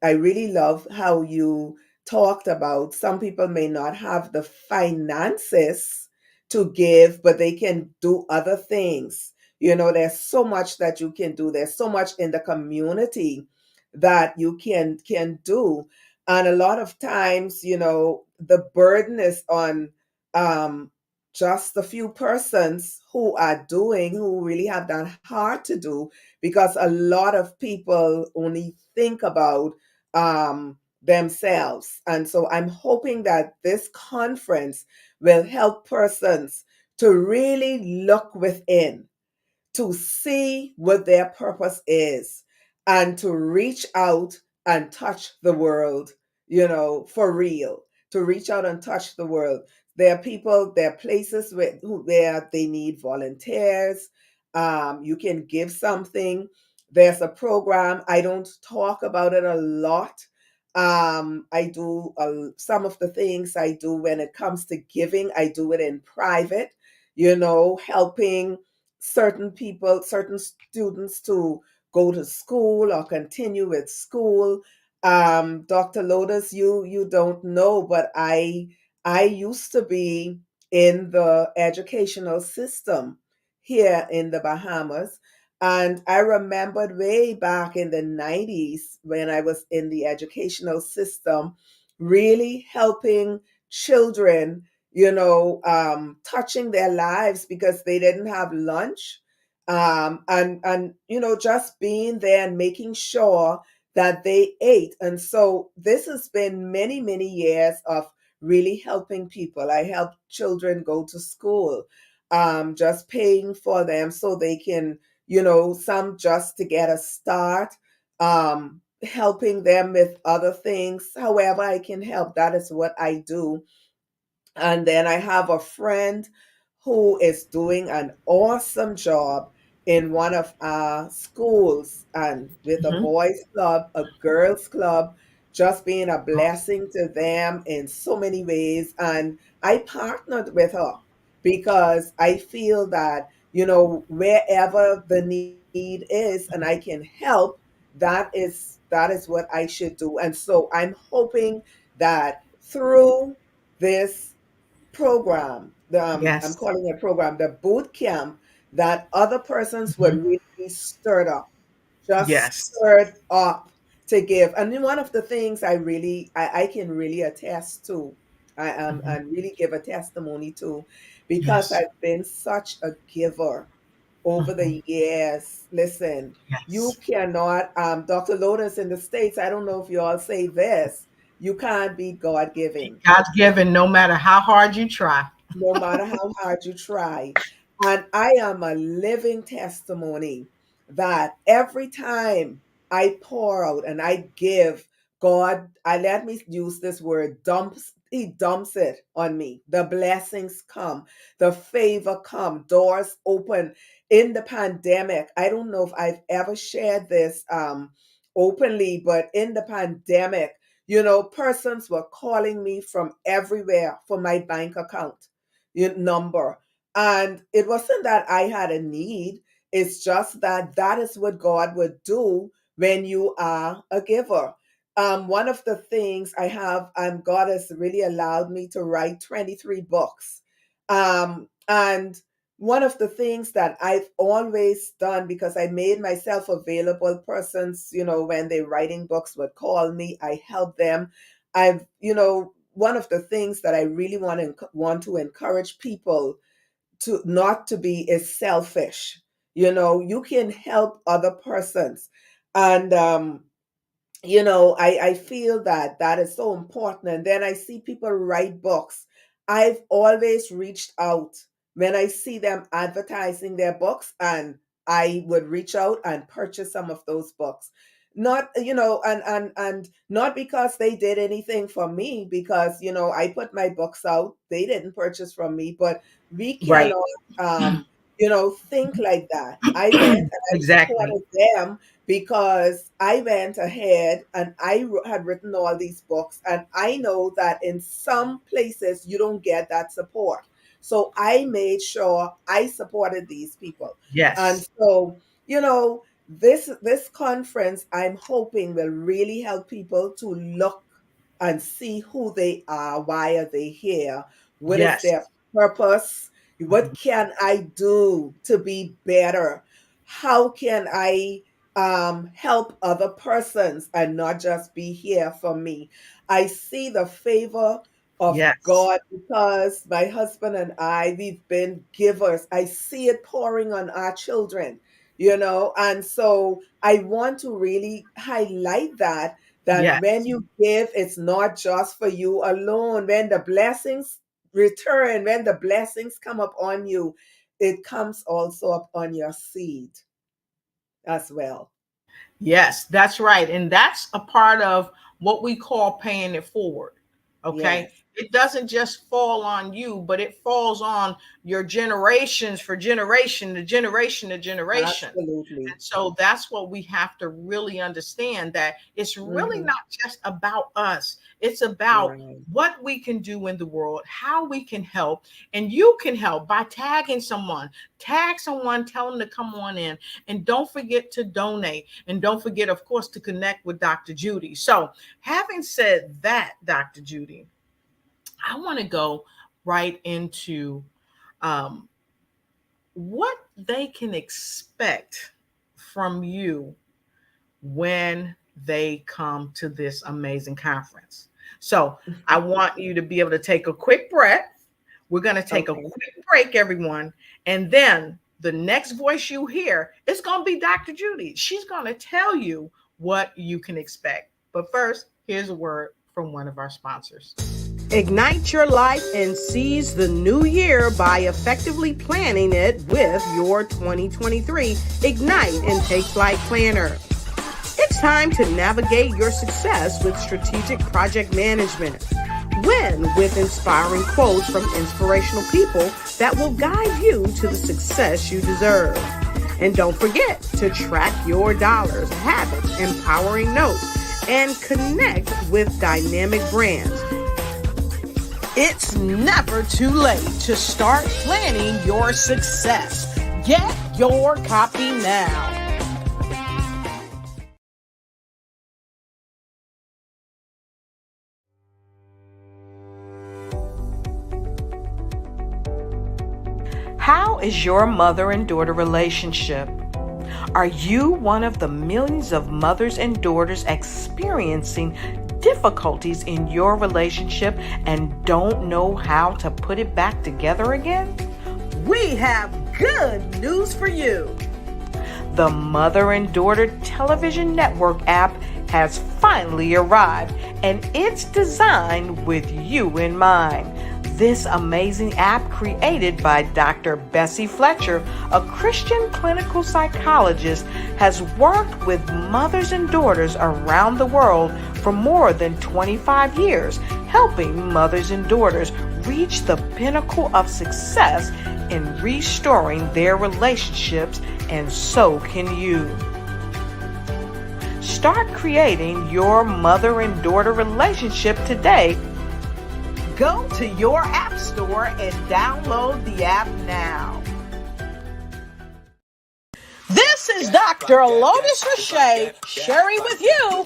Speaker 2: I really love how you talked about some people may not have the finances to give, but they can do other things. There's so much that you can do. There's so much in the community that you can do. And a lot of times, the burden is on just a few persons who really have that hard to do, because a lot of people only think about themselves. And so I'm hoping that this conference will help persons to really look within, to see what their purpose is, and to reach out and touch the world, for real, to reach out and touch the world. There are people, there are places where they need volunteers. You can give something. There's a program. I don't talk about it a lot. I do some of the things I do when it comes to giving, I do it in private, helping certain people, certain students to go to school or continue with school. Dr. Lotus, you don't know, but I used to be in the educational system here in the Bahamas. And I remembered way back in the 90s when I was in the educational system, really helping children, touching their lives because they didn't have lunch. And just being there and making sure that they ate. And so this has been many, many years of really helping people. I help children go to school, just paying for them so they can some just to get a start, helping them with other things. However, I can help. That is what I do. And then I have a friend who is doing an awesome job in one of our schools and with a
Speaker 1: Mhm.
Speaker 2: boys club, a girls club, just being a blessing to them in so many ways. And I partnered with her because I feel that, wherever the need is and I can help, that is what I should do. And so I'm hoping that through this program, I'm
Speaker 1: Yes.
Speaker 2: calling it program, the boot camp, that other persons would
Speaker 1: Mhm.
Speaker 2: really be stirred up, just
Speaker 1: Yes.
Speaker 2: stirred up to give. And then one of the things I can really attest to,
Speaker 1: Mhm.
Speaker 2: and really give a testimony to, because
Speaker 1: Yes.
Speaker 2: I've been such a giver over
Speaker 1: Mhm.
Speaker 2: the years. Listen, you
Speaker 1: Yes.
Speaker 2: cannot, Dr. Lotus in the States, I don't know if you all say this, you can't be God given
Speaker 1: God's given no matter how hard you try.
Speaker 2: no matter how hard you try. And I am a living testimony that every time I pour out and I give, God, I let me use this word, he dumps it on me. The blessings come, the favor come, doors open. In the pandemic, I don't know if I've ever shared this openly, but in the pandemic, persons were calling me from everywhere for my bank account number. And it wasn't that I had a need, it's just that that is what God would do when you are a giver. One of the things I have, God has really allowed me to write 23 books. And one of the things that I've always done, because I made myself available, persons, when they're writing books would call me, I help them. One of the things that I really want to encourage people to not to be is selfish. You can help other persons, and I feel that that is so important. And then I see people write books. I've always reached out when I see them advertising their books, and I would reach out and purchase some of those books. Not, and not because they did anything for me, because, I put my books out. They didn't purchase from me, but we
Speaker 1: Right.
Speaker 2: cannot, think like that. I went and I
Speaker 1: Exactly.
Speaker 2: supported them because I went ahead and had written all these books, and I know that in some places you don't get that support. So I made sure I supported these people. And
Speaker 1: Yes.
Speaker 2: so, this conference, I'm hoping, will really help people to look and see who they are, why are they here, what is
Speaker 1: Yes.
Speaker 2: their purpose, what
Speaker 1: Mhm.
Speaker 2: can I do to be better, how can I help other persons and not just be here for me. I see the favor of
Speaker 1: Yes.
Speaker 2: God because my husband and I, we've been givers. I see it pouring on our children, and so I want to really highlight that when
Speaker 1: Yes.
Speaker 2: you give, it's not just for you alone. When the blessings return, when the blessings come up on you, it comes also up on your seed as well.
Speaker 1: Yes, that's right. And that's a part of what we call paying it forward. Okay.
Speaker 2: Yes,
Speaker 1: It doesn't just fall on you, but it falls on your generations for generation to generation to generation.
Speaker 2: absolutely.
Speaker 1: And so that's what we have to really understand, that it's really
Speaker 2: Hmm.
Speaker 1: not just about us. It's about
Speaker 2: Right.
Speaker 1: what we can do in the world, how we can help. And you can help by tagging someone. Tag someone, tell them to come on in. And don't forget to donate. And don't forget, of course, to connect with Dr. Judy. So, having said that, Dr. Judy, I want to go right into um, what they can expect from you when they come to this amazing conference. So I want you to be able to take a quick breath. We're going to take a
Speaker 2: Okay.
Speaker 1: quick break, everyone. And then the next voice you hear is going to be Dr. Judy. She's going to tell you what you can expect. But first, here's a word from one of our sponsors.
Speaker 4: Ignite your life and seize the new year by effectively planning it with your 2023 Ignite and Take Flight Planner. It's time to navigate your success with strategic project management. Win with inspiring quotes from inspirational people that will guide you to the success you deserve. And don't forget to track your dollars, habits, empowering notes, and connect with dynamic brands. It's never too late to start planning your success. Get your copy now. How is your mother and daughter relationship? Are you one of the millions of mothers and daughters experiencing difficulties in your relationship and don't know how to put it back together again? We have good news for you. The Mother and Daughter Television Network app has finally arrived, and it's designed with you in mind. This amazing app, created by Dr. Bessie Fletcher, a Christian clinical psychologist, has worked with mothers and daughters around the world for more than 25 years, helping mothers and daughters reach the pinnacle of success in restoring their relationships, and so can you. Start creating your mother and daughter relationship today. Go to your app store and download the app now. This is Dr. Lotus Riché sharing with you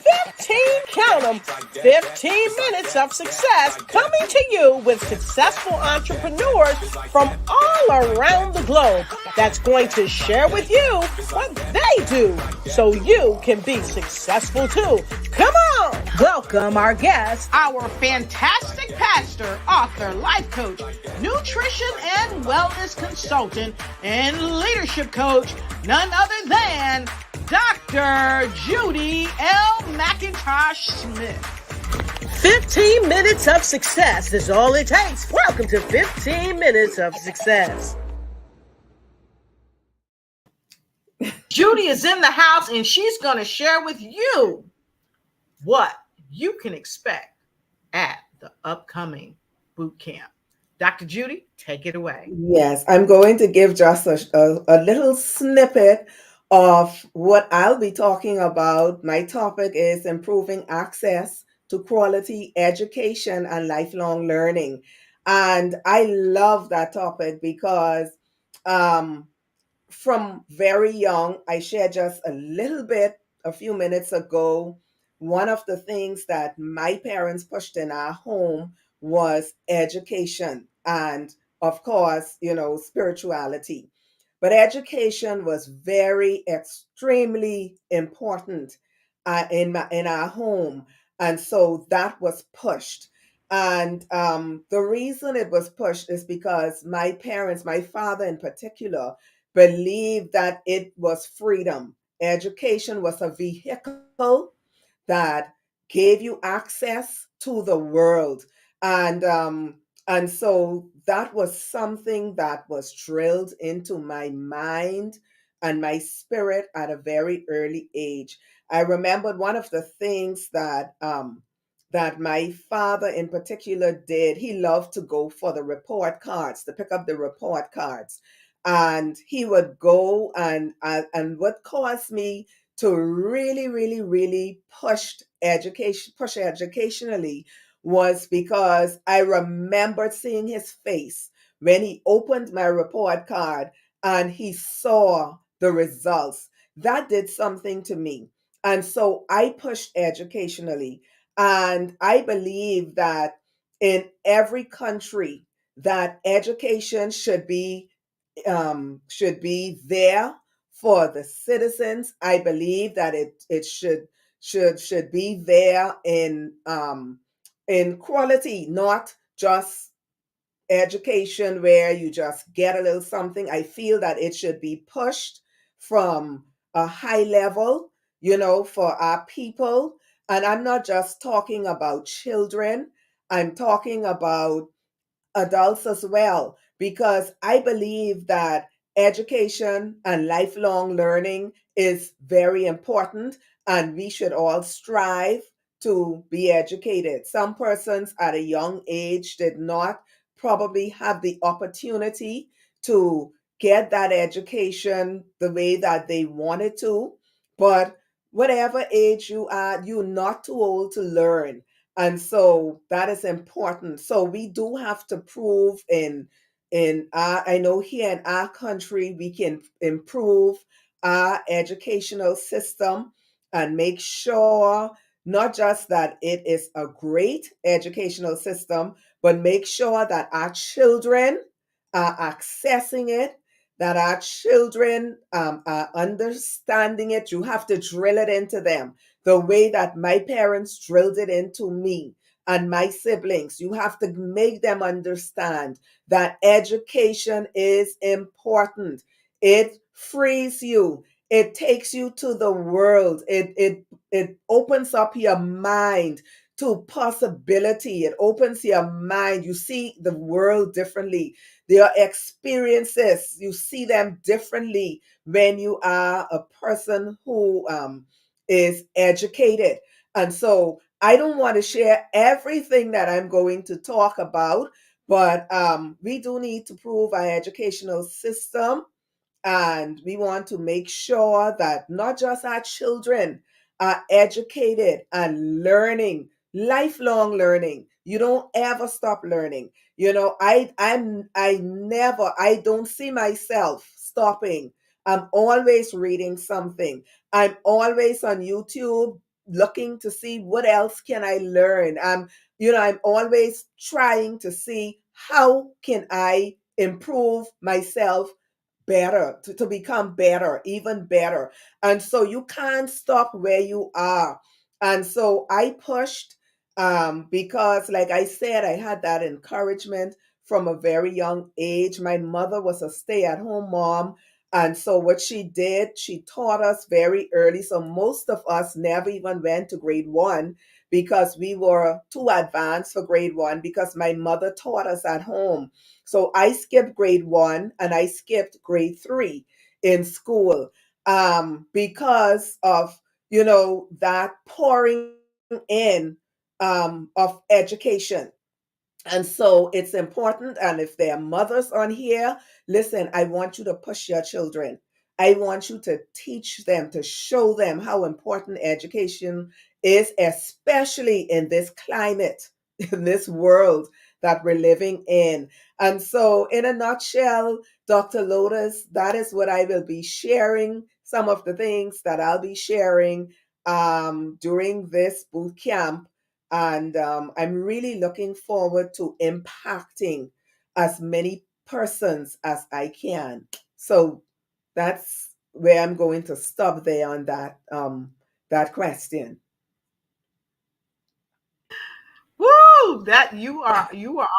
Speaker 4: 15 minutes of success, coming to you with successful entrepreneurs from all around the globe that's going to share with you what they do so you can be successful too. Come on! Welcome our guest, our fantastic pastor, author, life coach, nutrition and wellness consultant, and leadership coach, none other than Dr. Judy McIntosh Smith. 15 minutes of success is all it takes. Welcome to 15 minutes of success.
Speaker 1: Judy is in the house, and she's going to share with you what you can expect at the upcoming boot camp. Dr. Judy, take it away.
Speaker 2: Yes, I'm going to give just a little snippet of what I'll be talking about. My topic is improving access to quality education and lifelong learning. And I love that topic because from very young, I shared just a little bit a few minutes ago. One of the things that my parents pushed in our home was education and, of course, spirituality. But education was very, extremely important in our home. And so that was pushed. And the reason it was pushed is because my parents, my father in particular, believed that it was freedom. Education was a vehicle that gave you access to the world. And so that was something that was drilled into my mind and my spirit at a very early age. I remembered one of the things that my father in particular did. He loved to go for the report cards, to pick up the report cards. And he would go and what caused me to really, really, really push educationally was because I remembered seeing his face when he opened my report card and he saw the results. That did something to me. And so I pushed educationally. And I believe that in every country that education should be there for the citizens. I believe that it should be there in quality, not just education where you just get a little something. I feel that it should be pushed from a high level, for our people. And I'm not just talking about children. I'm talking about adults as well, because I believe that education and lifelong learning is very important, and we should all strive to be educated. Some persons at a young age did not probably have the opportunity to get that education the way that they wanted to, but whatever age you are, you're not too old to learn. And so that is important. So we do have to prove in our, I know here in our country we can improve our educational system and make sure not just that it is a great educational system, but make sure that our children are accessing it, that our children are understanding it. You have to drill it into them the way that my parents drilled it into me and my siblings. You have to make them understand that education is important. It frees you. It takes you to the world. It opens up your mind to possibility. It opens your mind. You see the world differently. Their experiences, you see them differently when you are a person who is educated. And so I don't want to share everything that I'm going to talk about, but we do need to prove our educational system, and we want to make sure that not just our children are educated and learning, lifelong learning. You don't ever stop learning. You know, I don't see myself stopping. I'm always reading something. I'm always on YouTube looking to see what else can I learn. I'm always trying to see how can I improve myself better, to become better, even better. And so you can't stop where you are. And so I pushed, because like I said, I had that encouragement from a very young age. My mother was a stay-at-home mom. And so what she did, she taught us very early. So most of us never even went to grade one because we were too advanced for grade one, because my mother taught us at home. So I skipped grade one and I skipped grade three in school, because of, that pouring in of education. And so it's important. And if there are mothers on here, listen, I want you to push your children. I want you to teach them, to show them how important education is, especially in this climate, in this world that we're living in. And so, in a nutshell, Dr. Lotus, that is what I will be sharing, some of the things that I'll be sharing during this boot camp. And I'm really looking forward to impacting as many persons as I can. So that's where I'm going to stop there on that question.
Speaker 1: Woo! That you are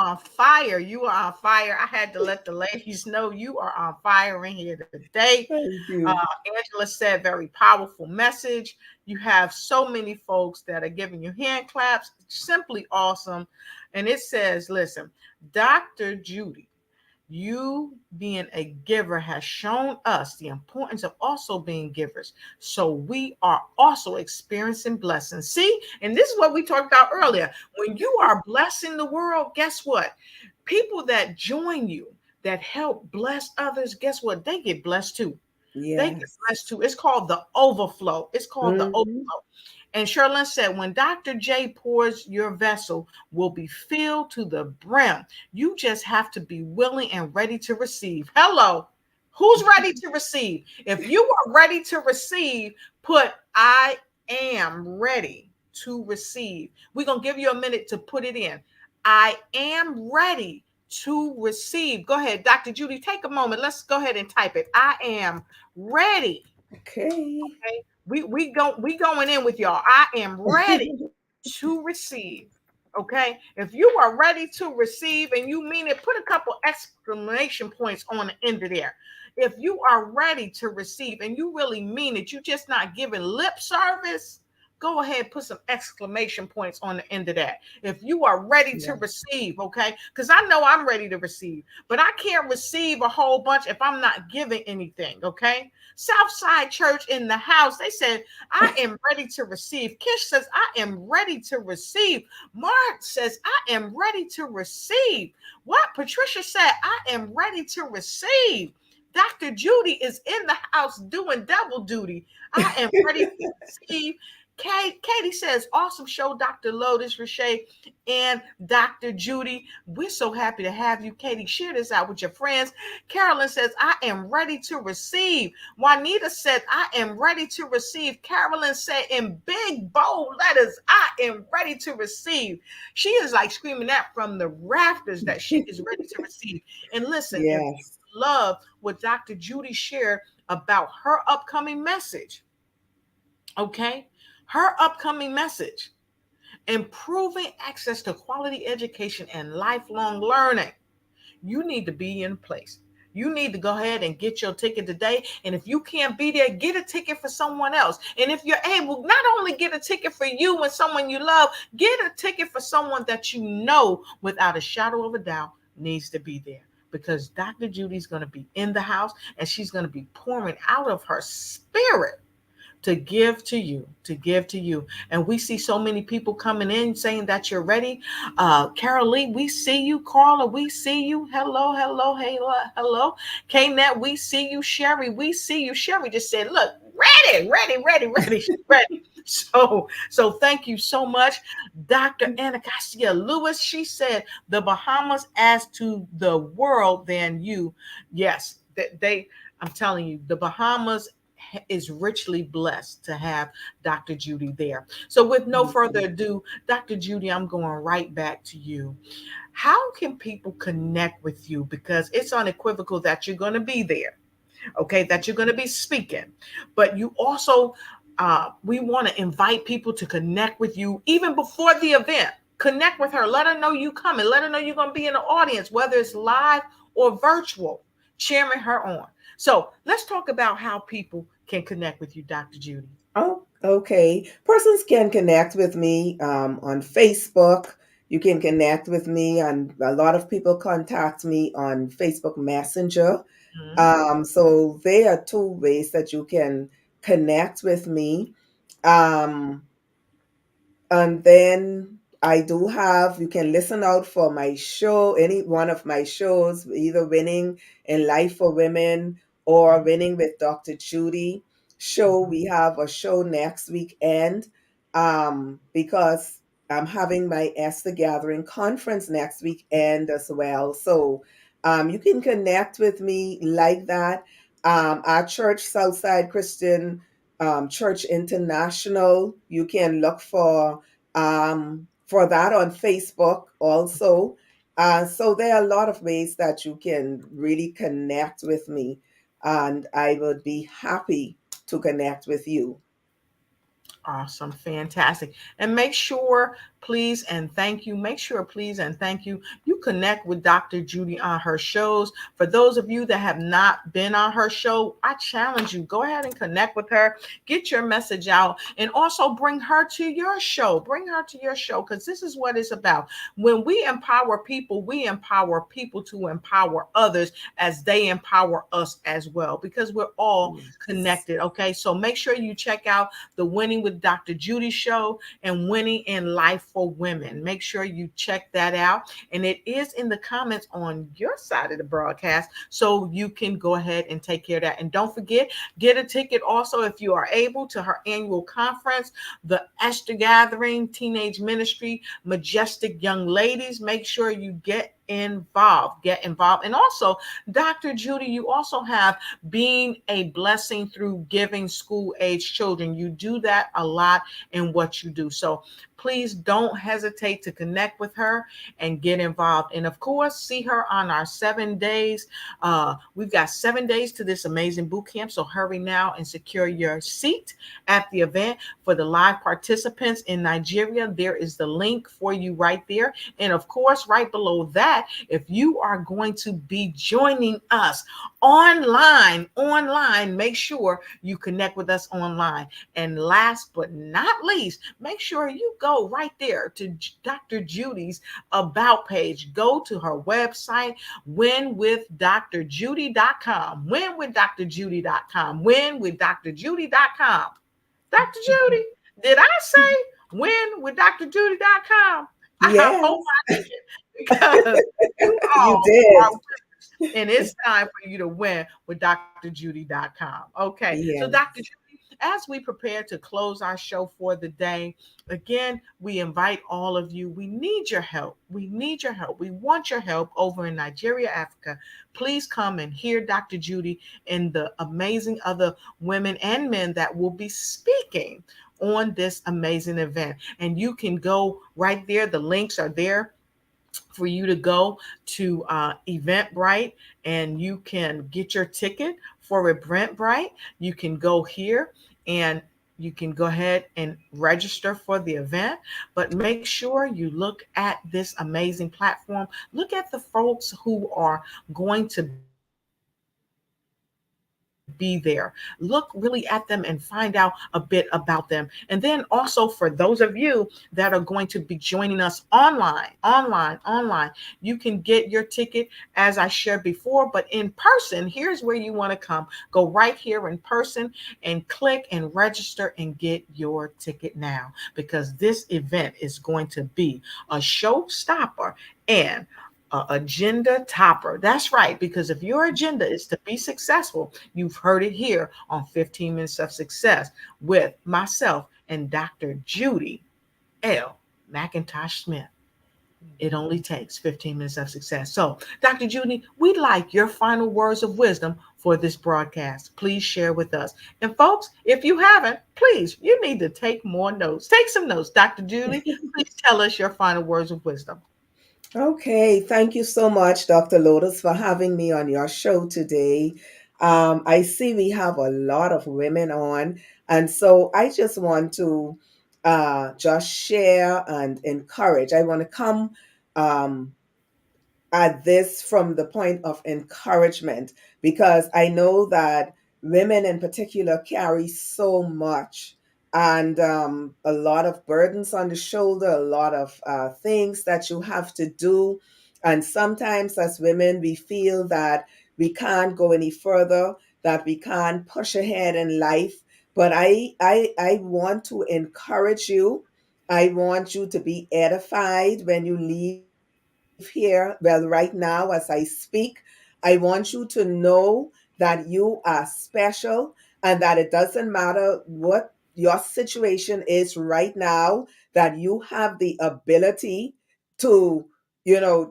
Speaker 1: on fire. You are on fire. I had to let the ladies know you are on fire in here today.
Speaker 2: Thank
Speaker 1: Uh,
Speaker 2: you.
Speaker 1: Angela said, very powerful message. You have so many folks that are giving you hand claps. Simply awesome. And it says, listen, Dr. Judy, you being a giver has shown us the importance of also being givers. So we are also experiencing blessings. See, and this is what we talked about earlier. When you are blessing the world, guess what? People that join you, that help bless others, guess what? They get blessed too. They get
Speaker 2: Yes.
Speaker 1: blessed too. It's called the overflow. It's called the
Speaker 2: Hmm.
Speaker 1: overflow. And Sherlyn said, when Dr. J pours, your vessel will be filled to the brim. You just have to be willing and ready to receive. Hello. Who's ready to receive? If you are ready to receive, put I am ready to receive. We're going to give you a minute to put it in. I am ready to receive. Go ahead, Dr. Judy, take a moment. Let's go ahead and type it. I am ready.
Speaker 2: Okay.
Speaker 1: Okay. We going in with y'all. I am ready to receive. Okay. If you are ready to receive and you mean it, put a couple exclamation points on the end of there. If you are ready to receive and you really mean it, you just not giving lip service. go ahead, put some exclamation points on the end of that. If you are ready to
Speaker 2: Yeah.
Speaker 1: receive, okay? Because I know I'm ready to receive, but I can't receive a whole bunch if I'm not giving anything, okay? Southside Church in the house, they said, I am ready to receive. Kish says, I am ready to receive. Mark says, I am ready to receive. What? Patricia said, I am ready to receive. Dr. Judy is in the house doing double duty. I am ready to receive. Katie says, awesome show, Dr. Lotus Riché and Dr. Judy. We're so happy to have you, Katie. Share this out with your friends. Carolyn says, I am ready to receive. Juanita said, I am ready to receive. Carolyn said in big, bold letters, I am ready to receive. She is like screaming that from the rafters that she is ready to receive. And listen, if you
Speaker 2: Yes.
Speaker 1: love what Dr. Judy shared about her upcoming message, okay? Her upcoming message, improving access to quality education and lifelong learning. You need to be in place. You need to go ahead and get your ticket today. And if you can't be there, get a ticket for someone else. And if you're able, not only get a ticket for you and someone you love, get a ticket for someone that you know without a shadow of a doubt needs to be there. Because Dr. Judy's going to be in the house and she's going to be pouring out of her spirit to give to you, to give to you. And we see so many people coming in saying that you're ready. Carol Lee, we see you. Carla, we see you. Hello, hello, hello, hello. K-Net, we see you. Sherry, we see you. Sherry just said, look, ready, ready, ready, ready, she's ready. So thank you so much. Dr. Anacasia Lewis, she said, the Bahamas as to the world than you. Yes, I'm telling you, the Bahamas is richly blessed to have Dr. Judy there. So with no further ado, Dr. Judy, I'm going right back to you. How can people connect with you? Because it's unequivocal that you're going to be there, okay, that you're going to be speaking, but you also, we want to invite people to connect with you even before the event. Connect with her. Let her know you coming. Let her know you're going to be in the audience, whether it's live or virtual, cheering her on. So let's talk about how people can connect with you, Dr. Judy.
Speaker 2: Oh, okay. Persons can connect with me on Facebook. You can connect with me, and a lot of people contact me on Facebook Messenger. So there are two ways that you can connect with me. Um, and then you can listen out for my show, any one of my shows, either Winning in Life for Women or Winning with Dr. Judy show. We have a show next weekend because I'm having my Esther Gathering conference next weekend as well. So you can connect with me like that. Our church, Southside Christian Church International, you can look for that on Facebook also. So there are a lot of ways that you can really connect with me, and I would be happy to connect with you.
Speaker 1: Awesome. Fantastic. And make sure, please, and thank you. Make sure, please, and thank you. You connect with Dr. Judy on her shows. For those of you that have not been on her show, I challenge you, go ahead and connect with her. Get your message out and also bring her to your show. Bring her to your show because this is what it's about. When we empower people to empower others as they empower us as well because we're all connected. Okay. So make sure you check out the Winning with Dr. Judy show and Winning in Life for Women. Make sure you check that out. And it is in the comments on your side of the broadcast. So you can go ahead and take care of that. And don't forget, get a ticket also if you are able to her annual conference, the Esther Gathering, Teenage Ministry, Majestic Young Ladies. Make sure you get involved. And also, Dr. Judy, you also have being a blessing through giving school age children. You do that a lot in what you do. So please don't hesitate to connect with her and get involved. And of course, see her on our 7 days. We've got 7 days to this amazing boot camp. So hurry now and secure your seat at the event. For the live participants in Nigeria, there is the link for you right there. And of course, right below that, if you are going to be joining us online, make sure you connect with us online. And last but not least, make sure you go right there to Dr. Judy's about page. Go to her website, winwithdrjudy.com. Winwithdrjudy.com. Winwithdrjudy.com. Dr. Judy, did I say winwithdrjudy.com? I
Speaker 2: Yes,
Speaker 1: hope I did, because you
Speaker 2: you
Speaker 1: all
Speaker 2: did.
Speaker 1: are, and it's time for you to win with drjudy.com. Okay. So,
Speaker 2: Yes.
Speaker 1: Dr. Judy, as we prepare to close our show for the day, again, we invite all of you. We need your help. We need your help. We want your help over in Nigeria, Africa. Please come and hear Dr. Judy and the amazing other women and men that will be speaking on this amazing event. And you can go right there. The links are there for you to go to Eventbrite, and you can get your ticket for Eventbrite. You can go here and you can go ahead and register for the event, but make sure you look at this amazing platform. Look at the folks who are going to be there. Look really at them and find out a bit about them. And then also, for those of you that are going to be joining us online, you can get your ticket as I shared before. But in person, here's where you want to come. Go right here in person and click and register and get your ticket now, because this event is going to be a showstopper and agenda topper. That's right, because if your agenda is to be successful, you've heard it here on 15 Minutes of Success with myself and Dr. Judy L. McIntosh Smith. It only takes 15 minutes of success. So, Dr. Judy, we'd like your final words of wisdom for this broadcast. Please share with us. And folks, if you haven't, please, you need to take more notes. Take some notes. Dr. Judy, please tell us your final words of wisdom.
Speaker 2: Okay, thank you so much, Dr. Lotus, for having me on your show today. I see we have a lot of women on, and so I just want to just share and encourage. I want to come um, at this from the point of encouragement, because I know that women in particular carry so much, and a lot of burdens on the shoulder, a lot of things that you have to do. And sometimes as women, we feel that we can't go any further, that we can't push ahead in life. But I want to encourage you. I want you to be edified when you leave here. Well, right now, as I speak, I want you to know that you are special, and that it doesn't matter what your situation is right now, that you have the ability to,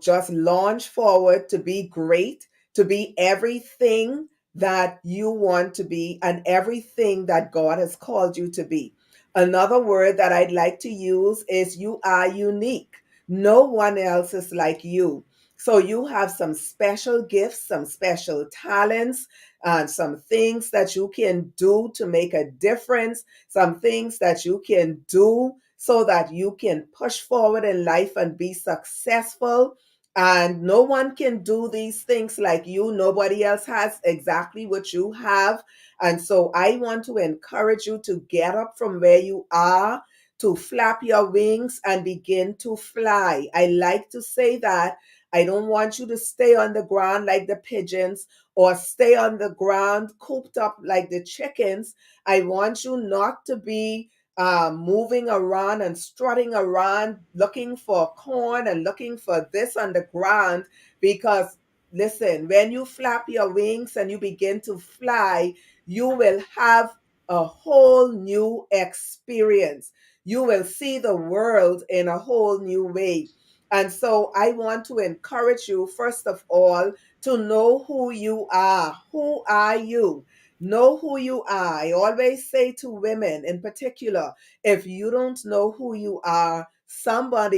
Speaker 2: just launch forward, to be great, to be everything that you want to be, and everything that God has called you to be. Another word that I'd like to use is you are unique. No one else is like you. So you have some special gifts, some special talents, and some things that you can do to make a difference, some things that you can do so that you can push forward in life and be successful. And no one can do these things like you. Nobody else has exactly what you have. And so I want to encourage you to get up from where you are, to flap your wings and begin to fly. I like to say that. I don't want you to stay on the ground like the pigeons, or stay on the ground cooped up like the chickens. I want you not to be moving around and strutting around looking for corn and looking for this on the ground, because listen, when you flap your wings and you begin to fly, you will have a whole new experience. You will see the world in a whole new way. And so I want to encourage you, first of all, to know who you are. Who are you? Know who you are. I always say to women in particular, if you don't know who you are, someone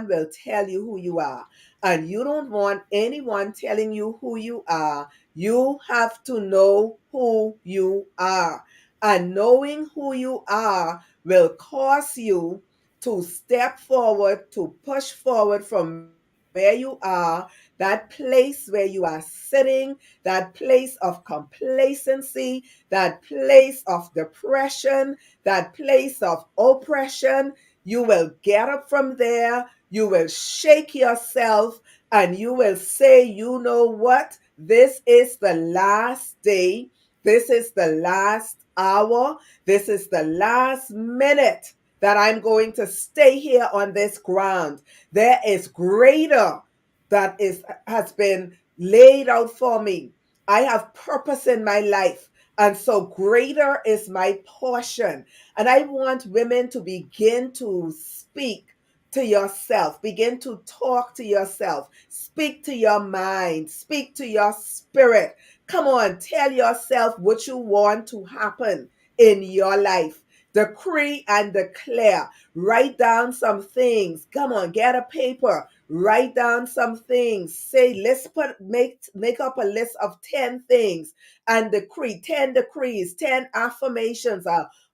Speaker 2: will tell you who you are. And you don't want anyone telling you who you are. You have to know who you are. And knowing who you are will cause you to step forward, to push forward from where you are, that place where you are sitting, that place of complacency, that place of depression, that place of oppression. You will get up from there, you will shake yourself, and you will say, you know what? This is the last day. This is the last hour. This is the last minute that I'm going to stay here on this ground. There is greater that is has been laid out for me. I have purpose in my life. And so greater is my portion. And I want women to begin to speak to yourself, begin to talk to yourself, speak to your mind, speak to your spirit. Come on, tell yourself what you want to happen in your life. Decree and declare. Write down some things. Come on, get a paper. Write down some things. Say, let's make up a list of 10 things and decree 10 decrees, 10 affirmations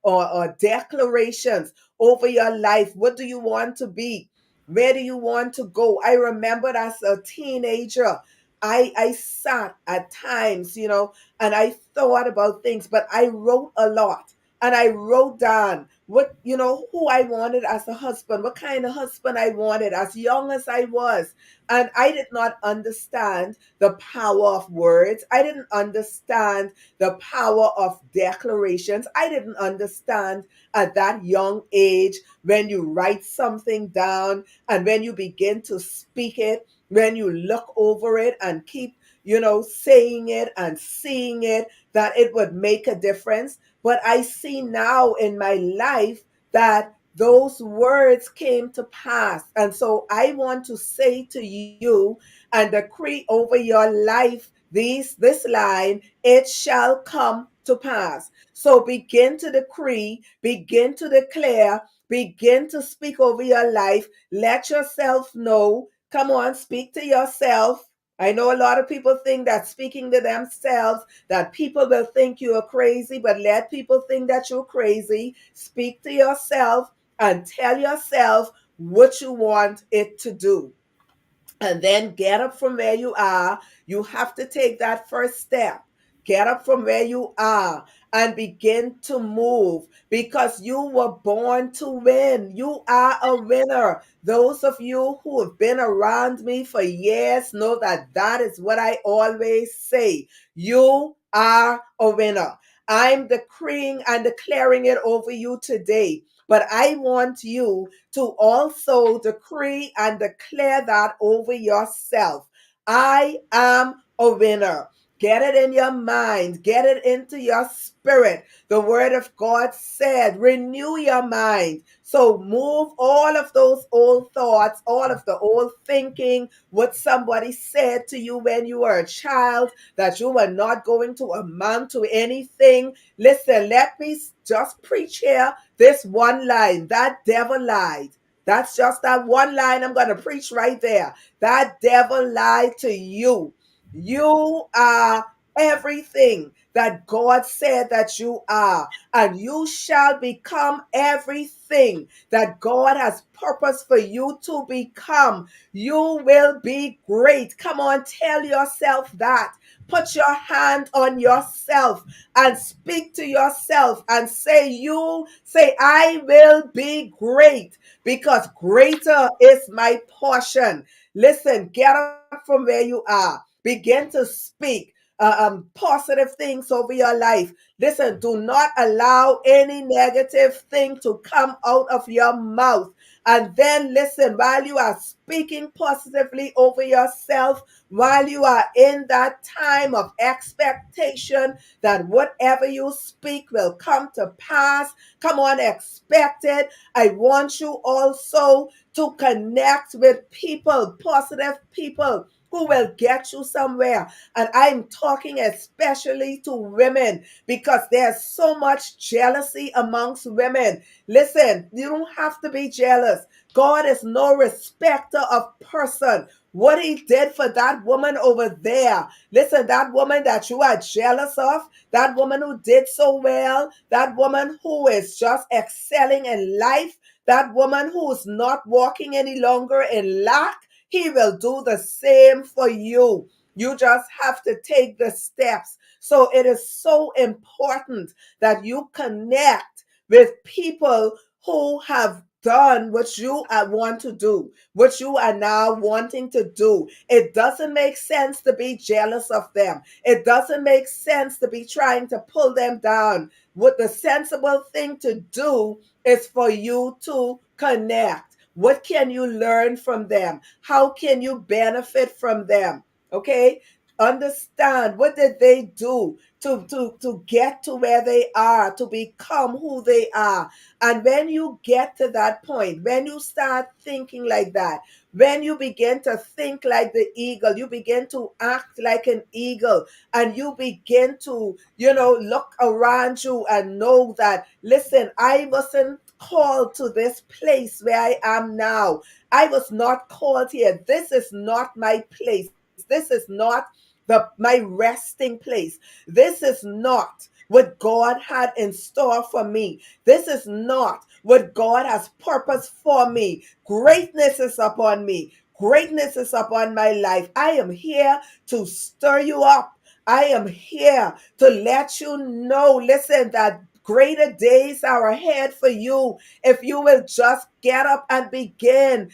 Speaker 2: or declarations over your life. What do you want to be? Where do you want to go? I remember as a teenager, I sat at times, and I thought about things, but I wrote a lot. And I wrote down who I wanted as a husband, what kind of husband I wanted as young as I was. And I did not understand the power of words. I didn't understand the power of declarations. I didn't understand at that young age when you write something down and when you begin to speak it, when you look over it and keep, saying it and seeing it, that it would make a difference. But I see now in my life that those words came to pass. And so I want to say to you and decree over your life this line, it shall come to pass. So begin to decree, begin to declare, begin to speak over your life. Let yourself know. Come on, speak to yourself. I know a lot of people think that speaking to themselves, that people will think you are crazy, but let people think that you're crazy. Speak to yourself and tell yourself what you want it to do. And then get up from where you are. You have to take that first step. Get up from where you are and begin to move because you were born to win. You are a winner. Those of you who have been around me for years know that that is what I always say. You are a winner. I'm decreeing and declaring it over you today. But I want you to also decree and declare that over yourself. I am a winner. Get it in your mind, get it into your spirit. The word of God said, renew your mind. So move all of those old thoughts, all of the old thinking, what somebody said to you when you were a child, that you were not going to amount to anything. Listen, let me just preach here this one line. That devil lied. That's just that one line I'm going to preach right there. That devil lied to you. You are everything that God said that you are, and you shall become everything that God has purpose for you to become. You will be great. Come on, tell yourself that. Put your hand on yourself and speak to yourself and say, I will be great because greater is my portion. Listen, get up from where you are. Begin to speak positive things over your life. Listen, do not allow any negative thing to come out of your mouth. And then listen, while you are speaking positively over yourself, while you are in that time of expectation that whatever you speak will come to pass, come on, expect it. I want you also to connect with people, positive people who will get you somewhere. And I'm talking especially to women because there's so much jealousy amongst women. Listen, you don't have to be jealous. God is no respecter of person. What he did for that woman over there. Listen, that woman that you are jealous of, that woman who did so well, that woman who is just excelling in life, that woman who's not walking any longer in lack, he will do the same for you. You just have to take the steps. So it is so important that you connect with people who have done what you want to do, what you are now wanting to do. It doesn't make sense to be jealous of them. It doesn't make sense to be trying to pull them down. What the sensible thing to do is for you to connect. What can you learn from them? How can you benefit from them? Okay? Understand, what did they do to get to where they are, to become who they are? And when you get to that point, when you start thinking like that, when you begin to think like the eagle, you begin to act like an eagle, and you begin to, look around you and know that, listen, I wasn't called to this place where I am now. I was not called here. This is not my place. This is not my resting place. This is not what God had in store for me. This is not what God has purposed for me. Greatness is upon me. Greatness is upon my life. I am here to stir you up. I am here to let you know, listen, that greater days are ahead for you if you will just get up and begin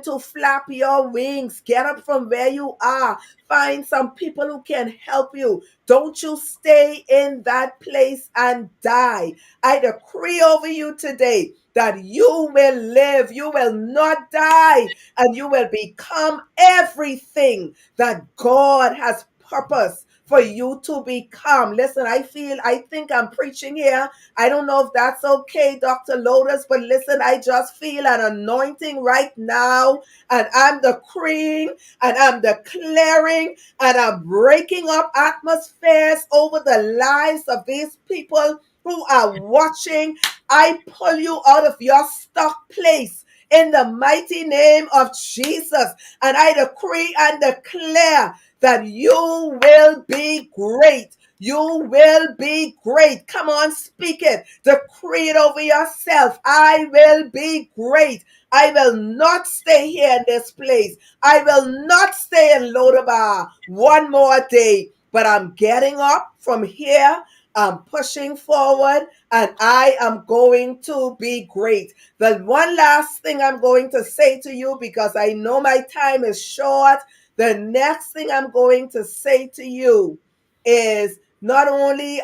Speaker 2: to flap your wings. Get up from where you are. Find some people who can help you. Don't you stay in that place and die. I decree over you today that you will live, you will not die, and you will become everything that God has purposed for you to become. Listen, I think I'm preaching here. I don't know if that's okay, Dr. Lotus, but listen, I just feel an anointing right now, and I'm decreeing and I'm declaring and I'm breaking up atmospheres over the lives of these people who are watching. I pull you out of your stuck place in the mighty name of Jesus, and I decree and declare that you will be great. You will be great. Come on, speak it. Decree it over yourself. I will be great. I will not stay here in this place. I will not stay in Lodabar one more day. But I'm getting up from here. I'm pushing forward, and I am going to be great. The one last thing I'm going to say to you, because I know my time is short, the next thing I'm going to say to you is, not only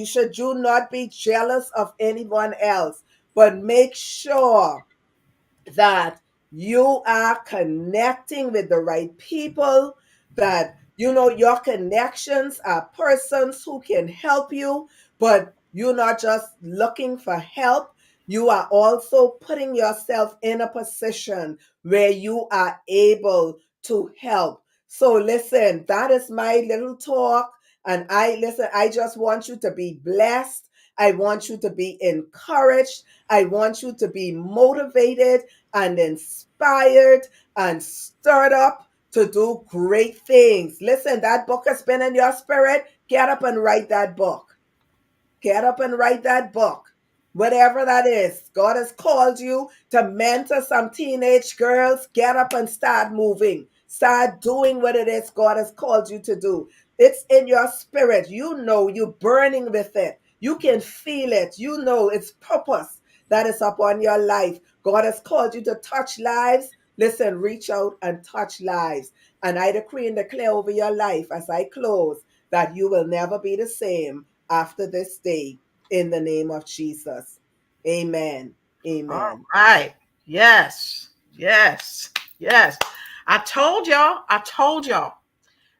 Speaker 2: should you not be jealous of anyone else, but make sure that you are connecting with the right people, that your connections are persons who can help you, but you're not just looking for help. You are also putting yourself in a position where you are able to help. So listen, that is my little talk. And I just want you to be blessed. I want you to be encouraged. I want you to be motivated and inspired and stirred up to do great things. Listen, that book has been in your spirit. Get up and write that book. Get up and write that book. Whatever that is, God has called you to mentor some teenage girls. Get up and start moving. Start doing what it is God has called you to do. It's in your spirit. You know you're burning with it. You can feel it. You know it's purpose that is upon your life. God has called you to touch lives. Listen, reach out and touch lives. And I decree and declare over your life as I close that you will never be the same after this day, in the name of Jesus. Amen.
Speaker 1: All
Speaker 2: Amen.
Speaker 1: right. Yes. Yes. Yes. I told y'all,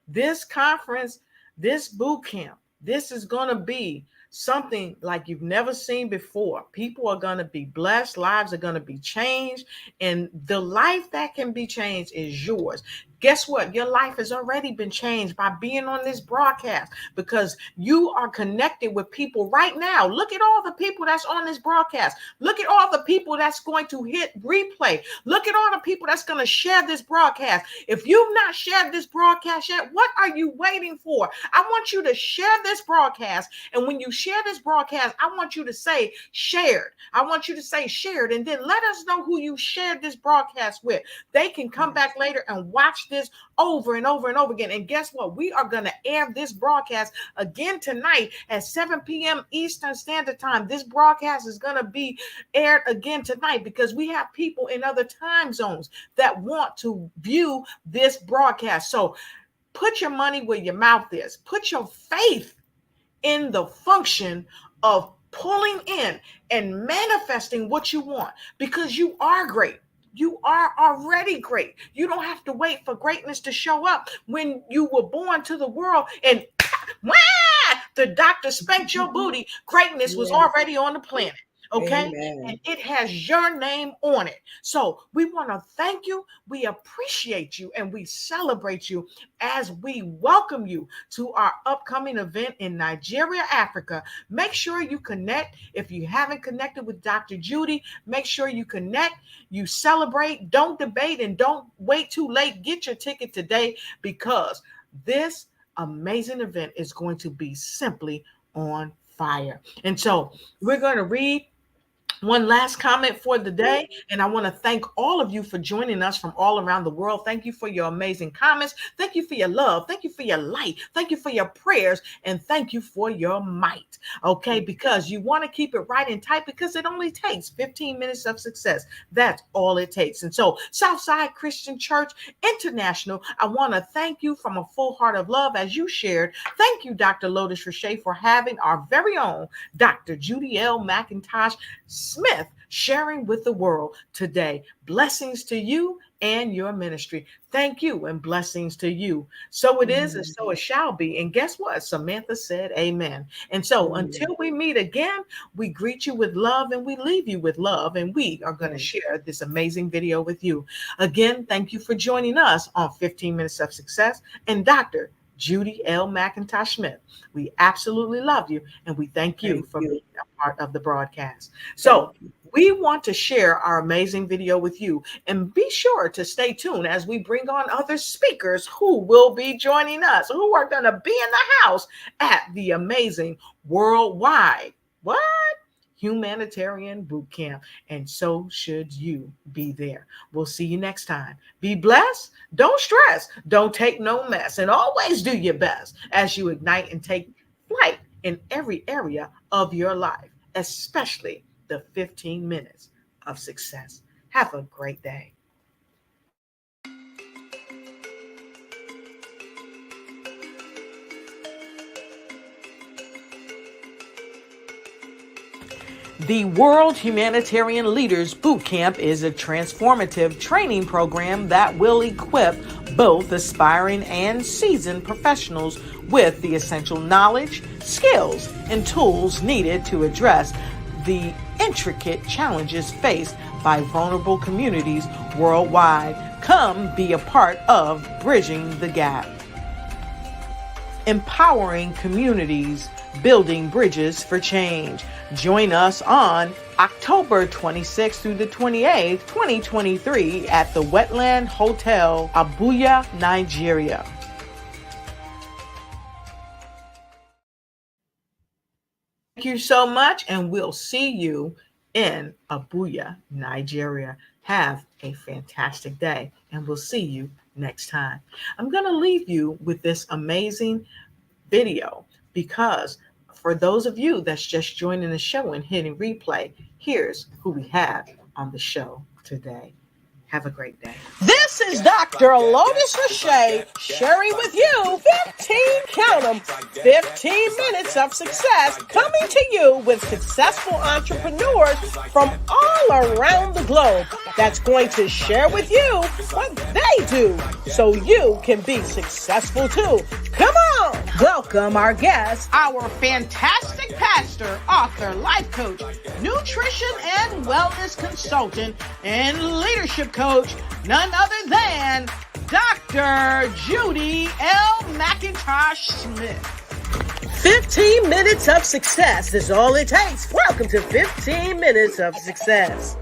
Speaker 1: this conference, this boot camp, this is going to be something like you've never seen before. People are going to be blessed. Lives are going to be changed. And the life that can be changed is yours. Guess what? Your life has already been changed by being on this broadcast, because you are connected with people right now. Look at all the people that's on this broadcast. Look at all the people that's going to hit replay. Look at all the people that's going to share this broadcast. If you've not shared this broadcast yet, what are you waiting for? I want you to share this broadcast. And when you share this broadcast, I want you to say shared. I want you to say shared. And then let us know who you shared this broadcast with. They can come back later and watch this over and over and over again. And guess what? We are going to air this broadcast again tonight at 7 p.m. Eastern Standard Time. This broadcast is going to be aired again tonight because we have people in other time zones that want to view this broadcast. So put your money where your mouth is. Put your faith in the function of pulling in and manifesting what you want, because you are great. You are already great. You don't have to wait for greatness to show up. When you were born to the world and the doctor spanked your booty, greatness was already on the planet. Okay.
Speaker 2: Amen.
Speaker 1: And it has your name on it. So we want to thank you. We appreciate you and we celebrate you as we welcome you to our upcoming event in Nigeria, Africa. Make sure you connect. If you haven't connected with Dr. Judy, make sure you connect, you celebrate, don't debate, and don't wait too late. Get your ticket today, because this amazing event is going to be simply on fire. And so we're going to read one last comment for the day, and I want to thank all of you for joining us from all around the world. Thank you for your amazing comments. Thank you for your love. Thank you for your light. Thank you for your prayers, and thank you for your might. Okay, because you want to keep it right and tight, because it only takes 15 minutes of success. That's all it takes. And so Southside Christian Church International, I want to thank you from a full heart of love as you shared. Thank you, Dr. Lotus Riché, for having our very own Dr. Judy McIntosh Smith sharing with the world today. Blessings to you and your ministry. Thank you, and blessings to you. So it is, and so it shall be. And guess what? Samantha said amen. And so until we meet again, we greet you with love and we leave you with love. And we are going to share this amazing video with you. Again, thank you for joining us on 15 Minutes of Success and Dr. Judy McIntosh Smith. We absolutely love you, and we thank you for being a part of the broadcast. So we want to share our amazing video with you, and be sure to stay tuned as we bring on other speakers who will be joining us, who are going to be in the house at the amazing worldwide Humanitarian Bootcamp, and so should you be there. We'll see you next time. Be blessed. Don't stress. Don't take no mess. And always do your best as you ignite and take flight in every area of your life, especially the 15 minutes of success. Have a great day. The World Humanitarian Leaders Bootcamp is a transformative training program that will equip both aspiring and seasoned professionals with the essential knowledge, skills, and tools needed to address the intricate challenges faced by vulnerable communities worldwide. Come be a part of Bridging the Gap. Empowering communities, building bridges for change. Join us on October 26th through the 28th, 2023 at the Wetland Hotel, Abuja, Nigeria. Thank you so much, and we'll see you in Abuja, Nigeria. Have a fantastic day, and we'll see you next time. I'm going to leave you with this amazing video, because for those of you that's just joining the show and hitting replay, here's who we have on the show today. Have a great day. This is Dr. Lotus Riché sharing with you 15 minutes of success, coming to you with successful entrepreneurs from all around the globe that's going to share with you what they do so you can be successful too. Come on. Welcome our guest, our fantastic pastor, author, life coach, nutrition and wellness consultant, and leadership coach, none other than Dr. Judy McIntosh Smith.
Speaker 5: 15 minutes of success is all it takes. Welcome to 15 minutes of success.